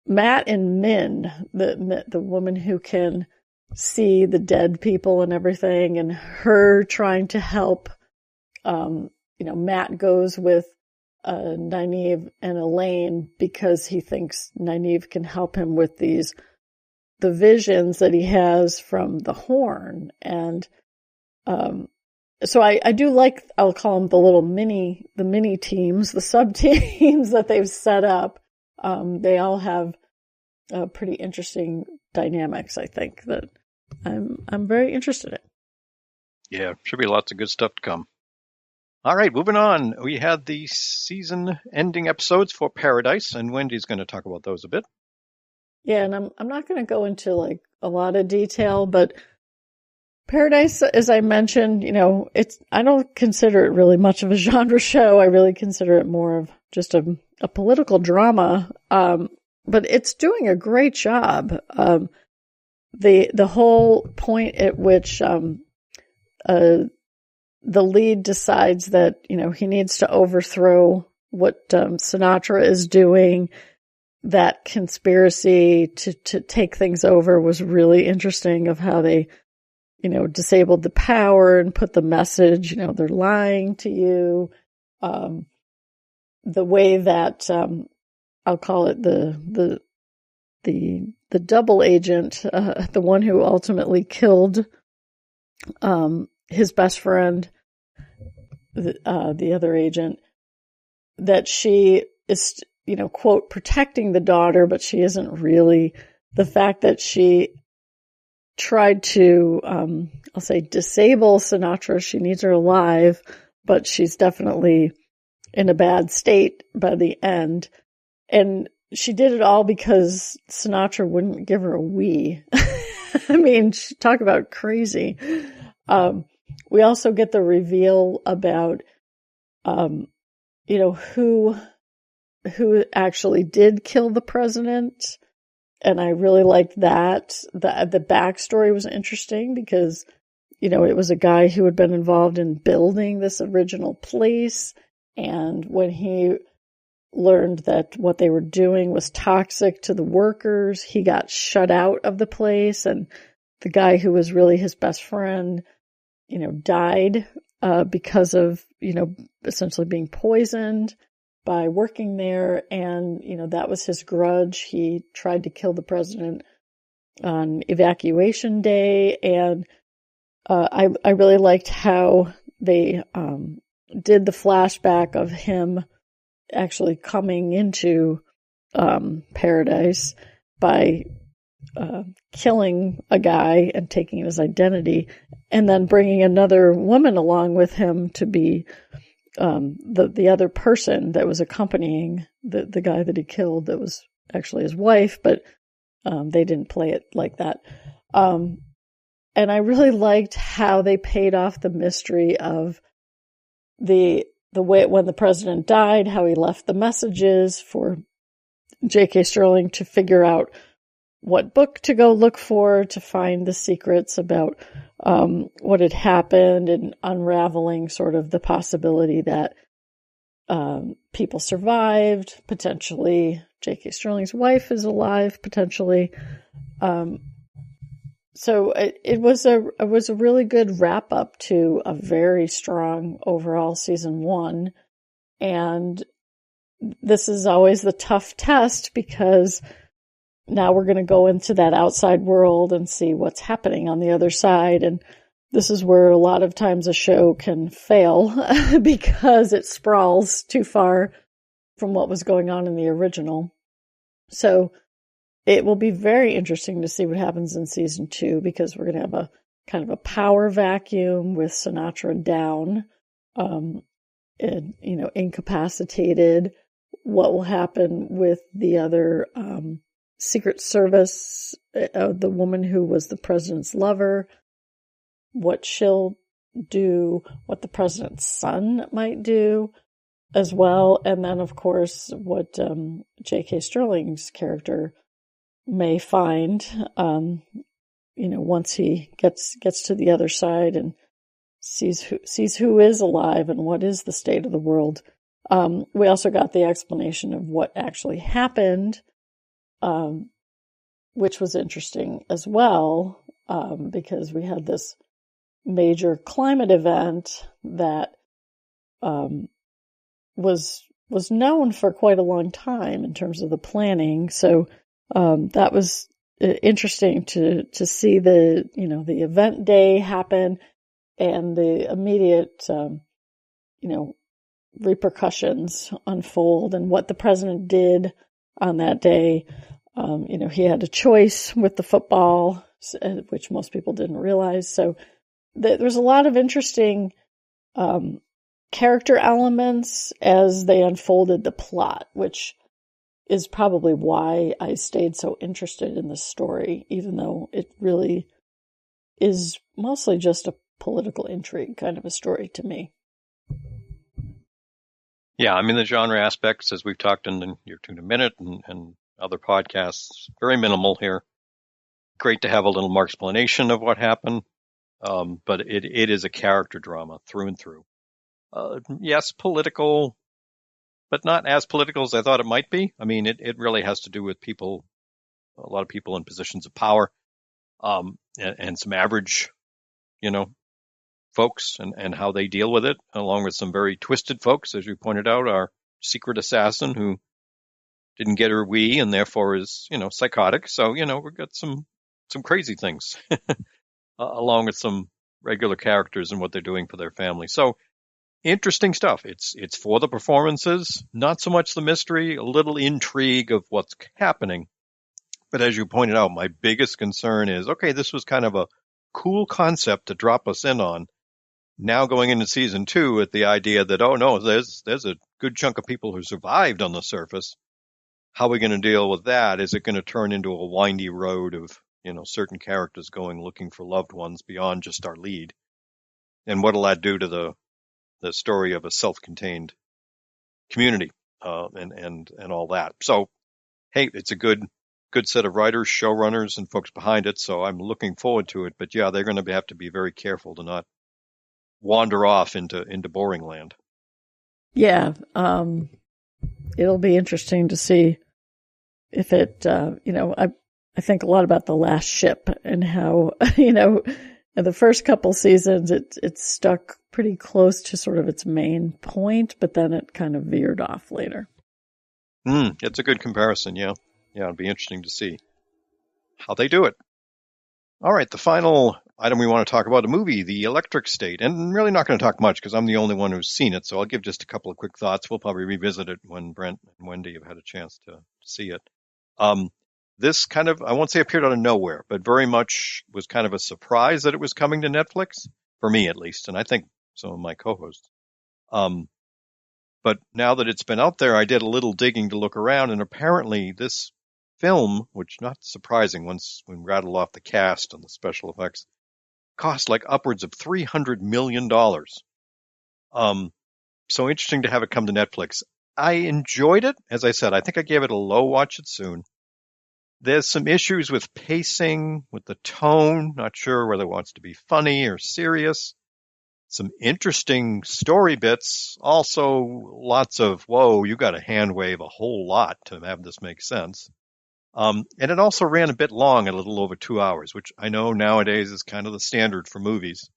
Matt and Min, the woman who can see the dead people and everything, and her trying to help. Matt goes with Nynaeve and Elaine because he thinks Nynaeve can help him with the visions that he has from the horn. And so I do like, I'll call them the mini teams, the sub teams that they've set up. They all have pretty interesting dynamics, I think, that I'm very interested in. Yeah, should be lots of good stuff to come. All right, moving on. We had the season ending episodes for Paradise, and Wendy's going to talk about those a bit. Yeah, and I'm not going to go into like a lot of detail, but Paradise, as I mentioned, I don't consider it really much of a genre show. I really consider it more of just a political drama. But it's doing a great job. The whole point at which the lead decides that, he needs to overthrow what Sinatra is doing, that conspiracy to take things over was really interesting, of how they, disabled the power and put the message, they're lying to you. The way that, I'll call it the double agent, the one who ultimately killed, his best friend, the other agent, that she is, quote, protecting the daughter, but she isn't really. The fact that she tried to, I'll say, disable Sinatra. She needs her alive, but she's definitely in a bad state by the end. And she did it all because Sinatra wouldn't give her a wee. I mean, talk about crazy. We also get the reveal about, who actually did kill the president. And I really liked that. The backstory was interesting because, it was a guy who had been involved in building this original place. And when he learned that what they were doing was toxic to the workers, he got shut out of the place. And the guy who was really his best friend, died because of, essentially being poisoned by working there. And, that was his grudge. He tried to kill the president on evacuation day. And I really liked how they did the flashback of him actually coming into Paradise by killing a guy and taking his identity, and then bringing another woman along with him to be the other person that was accompanying the guy that he killed, that was actually his wife, but they didn't play it like that. And I really liked how they paid off the mystery of the way when the president died, how he left the messages for J.K. Sterling to figure out what book to go look for to find the secrets about what had happened, and unraveling sort of the possibility that people survived. Potentially J.K. Sterling's wife is alive, potentially. So it was a really good wrap up to a very strong overall season 1. And this is always the tough test, because now we're going to go into that outside world and see what's happening on the other side. And this is where a lot of times a show can fail because it sprawls too far from what was going on in the original. So it will be very interesting to see what happens in season 2, because we're going to have a kind of a power vacuum with Sinatra down. incapacitated. What will happen with the other Secret Service, the woman who was the president's lover, what she'll do, what the president's son might do as well. And then, of course, what J.K. Sterling's character may find, once he gets to the other side and sees who is alive and what is the state of the world. We also got the explanation of what actually happened, which was interesting as well, because we had this major climate event that was known for quite a long time in terms of the planning. So that was interesting to see the event day happen and the immediate repercussions unfold, and what the president did on that day. He had a choice with the football, which most people didn't realize. So there's a lot of interesting character elements as they unfolded the plot, which is probably why I stayed so interested in the story, even though it really is mostly just a political intrigue kind of a story to me. Yeah, I mean, the genre aspects, as we've talked in Your Tune a Minute and other podcasts, very minimal here. Great to have a little more explanation of what happened, but it is a character drama through and through. Yes, political, but not as political as I thought it might be. I mean, it really has to do with people, a lot of people in positions of power, and some average, folks and how they deal with it, along with some very twisted folks, as you pointed out, our secret assassin who didn't get her wee and therefore is, psychotic. So, we've got some crazy things along with some regular characters and what they're doing for their family. So interesting stuff. It's for the performances, not so much the mystery, a little intrigue of what's happening. But as you pointed out, my biggest concern is, okay, this was kind of a cool concept to drop us in on. Now going into season 2 with the idea that, oh no, there's a good chunk of people who survived on the surface. How are we going to deal with that? Is it going to turn into a windy road of, certain characters going looking for loved ones beyond just our lead? And what will that do to the story of a self-contained community, and all that? So, hey, it's a good set of writers, showrunners, and folks behind it. So I'm looking forward to it. But yeah, they're going to have to be very careful to not wander off into boring land. Yeah. It'll be interesting to see if it, I think a lot about The Last Ship and how, in the first couple seasons, it stuck pretty close to sort of its main point, but then it kind of veered off later. It's a good comparison. Yeah. Yeah. It'll be interesting to see how they do it. All right. The final item we want to talk about, a movie, The Electric State. And I'm really not going to talk much because I'm the only one who's seen it. So I'll give just a couple of quick thoughts. We'll probably revisit it when Brent and Wendy have had a chance to see it. This kind of, I won't say appeared out of nowhere, but very much was kind of a surprise that it was coming to Netflix, for me at least, and I think some of my co-hosts. But now that it's been out there, I did a little digging to look around, and apparently this film, which not surprising once we rattle off the cast and the special effects, cost like upwards of $300 million. So interesting to have it come to Netflix. I enjoyed it. As I said, I think I gave it a low watch it soon. There's some issues with pacing, with the tone. Not sure whether it wants to be funny or serious. Some interesting story bits. Also, lots of, whoa, you got to hand wave a whole lot to have this make sense. And it also ran a bit long at a little over 2 hours, which I know nowadays is kind of the standard for movies,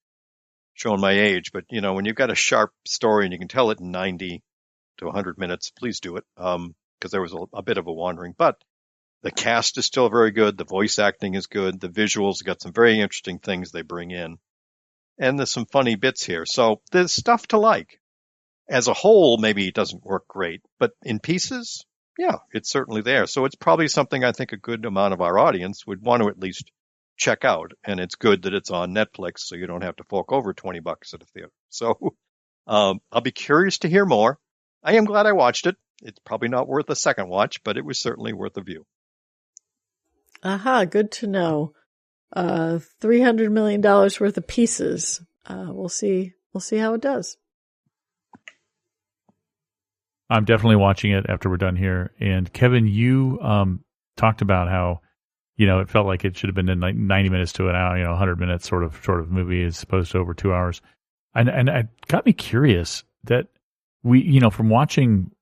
showing my age. But, when you've got a sharp story and you can tell it in 90 to 100 minutes, please do it, because there was a bit of a wandering. But the cast is still very good. The voice acting is good. The visuals got some very interesting things they bring in. And there's some funny bits here. So there's stuff to like. As a whole, maybe it doesn't work great, but in pieces, yeah, it's certainly there. So it's probably something I think a good amount of our audience would want to at least check out. And it's good that it's on Netflix, so you don't have to fork over $20 at a theater. So I'll be curious to hear more. I am glad I watched it. It's probably not worth a second watch, but it was certainly worth a view. Aha, good to know. $300 million worth of pieces. We'll see how it does. I'm definitely watching it after we're done here. And Kevin, you talked about how, it felt like it should have been in 90 minutes to an hour, 100 minutes sort of movie as opposed to over 2 hours. And it got me curious that we, from watching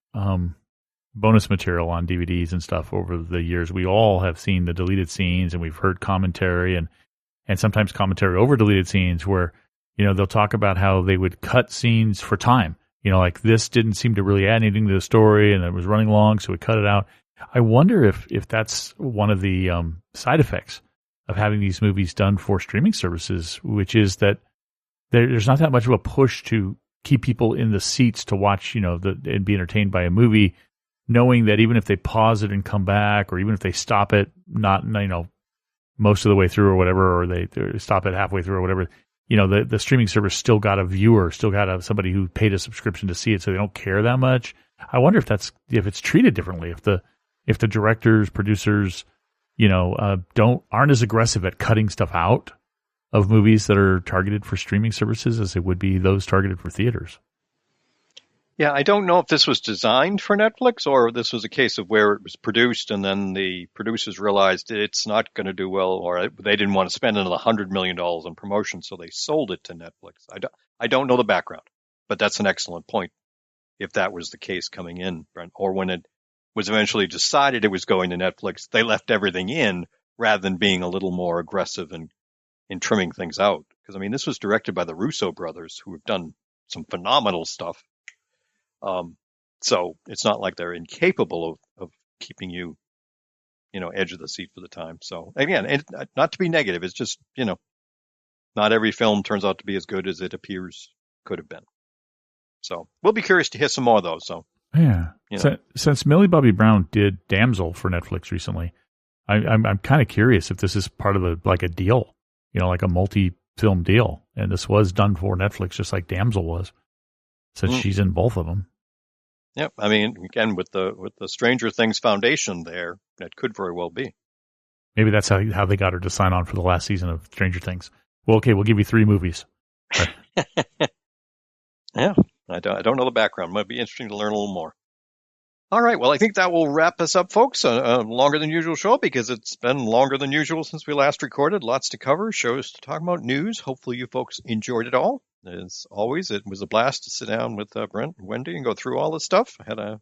bonus material on DVDs and stuff over the years, we all have seen the deleted scenes, and we've heard commentary and sometimes commentary over deleted scenes where, they'll talk about how they would cut scenes for time. Like this didn't seem to really add anything to the story, and it was running long, so we cut it out. I wonder if that's one of the side effects of having these movies done for streaming services, which is that there's not that much of a push to keep people in the seats to watch, and be entertained by a movie, knowing that even if they pause it and come back, or even if they stop it, not, most of the way through or whatever, or they stop it halfway through or whatever, the streaming service still got a viewer, still got somebody who paid a subscription to see it, so they don't care that much. I wonder if it's treated differently, if the directors, producers, aren't as aggressive at cutting stuff out of movies that are targeted for streaming services as it would be those targeted for theaters. Yeah, I don't know if this was designed for Netflix or this was a case of where it was produced and then the producers realized it's not going to do well, or they didn't want to spend another $100 million on promotion, so they sold it to Netflix. I don't know the background, but that's an excellent point. If that was the case coming in, Brent, or when it was eventually decided it was going to Netflix, they left everything in rather than being a little more aggressive in trimming things out. Because, this was directed by the Russo brothers, who have done some phenomenal stuff. So it's not like they're incapable of keeping you, edge of the seat for the time. So again, not to be negative, it's just, not every film turns out to be as good as it appears could have been. So we'll be curious to hear some more of those. So yeah, since Millie Bobby Brown did Damsel for Netflix recently, I'm kind of curious if this is part of a deal, like a multi-film deal, and this was done for Netflix just like Damsel was. Since she's in both of them. Yep. Again, with the Stranger Things Foundation there, that could very well be. Maybe that's how they got her to sign on for the last season of Stranger Things. Well, okay, we'll give you 3 movies. Yeah. I don't know the background. Might be interesting to learn a little more. All right. Well, I think that will wrap us up, folks. A longer than usual show because it's been longer than usual since we last recorded. Lots to cover, shows to talk about, news. Hopefully you folks enjoyed it all. As always, it was a blast to sit down with Brent and Wendy and go through all this stuff. I had a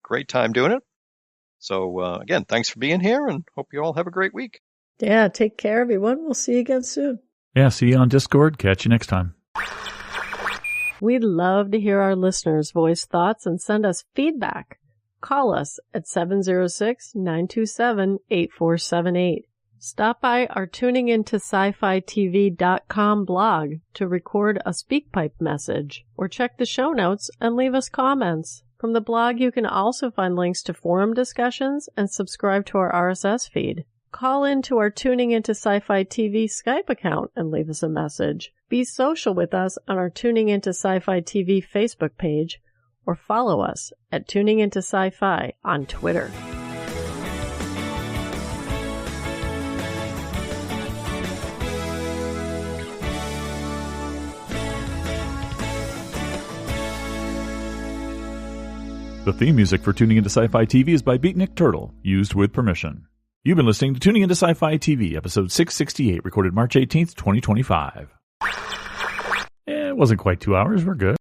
great time doing it. So, again, thanks for being here and hope you all have a great week. Yeah, take care, everyone. We'll see you again soon. Yeah, see you on Discord. Catch you next time. We'd love to hear our listeners voice thoughts and send us feedback. Call us at 706-927-8478. Stop by our tuningintoscifitv.com blog to record a SpeakPipe message, or check the show notes and leave us comments. From the blog, you can also find links to forum discussions and subscribe to our RSS feed. Call into our Tuning Into Sci-Fi TV Skype account and leave us a message. Be social with us on our Tuning Into Sci-Fi TV Facebook page, or follow us at Tuning Into Sci-Fi on Twitter. The theme music for Tuning Into Sci-Fi TV is by Beatnik Turtle, used with permission. You've been listening to Tuning Into Sci-Fi TV, episode 668, recorded March 18th, 2025. It wasn't quite 2 hours. We're good.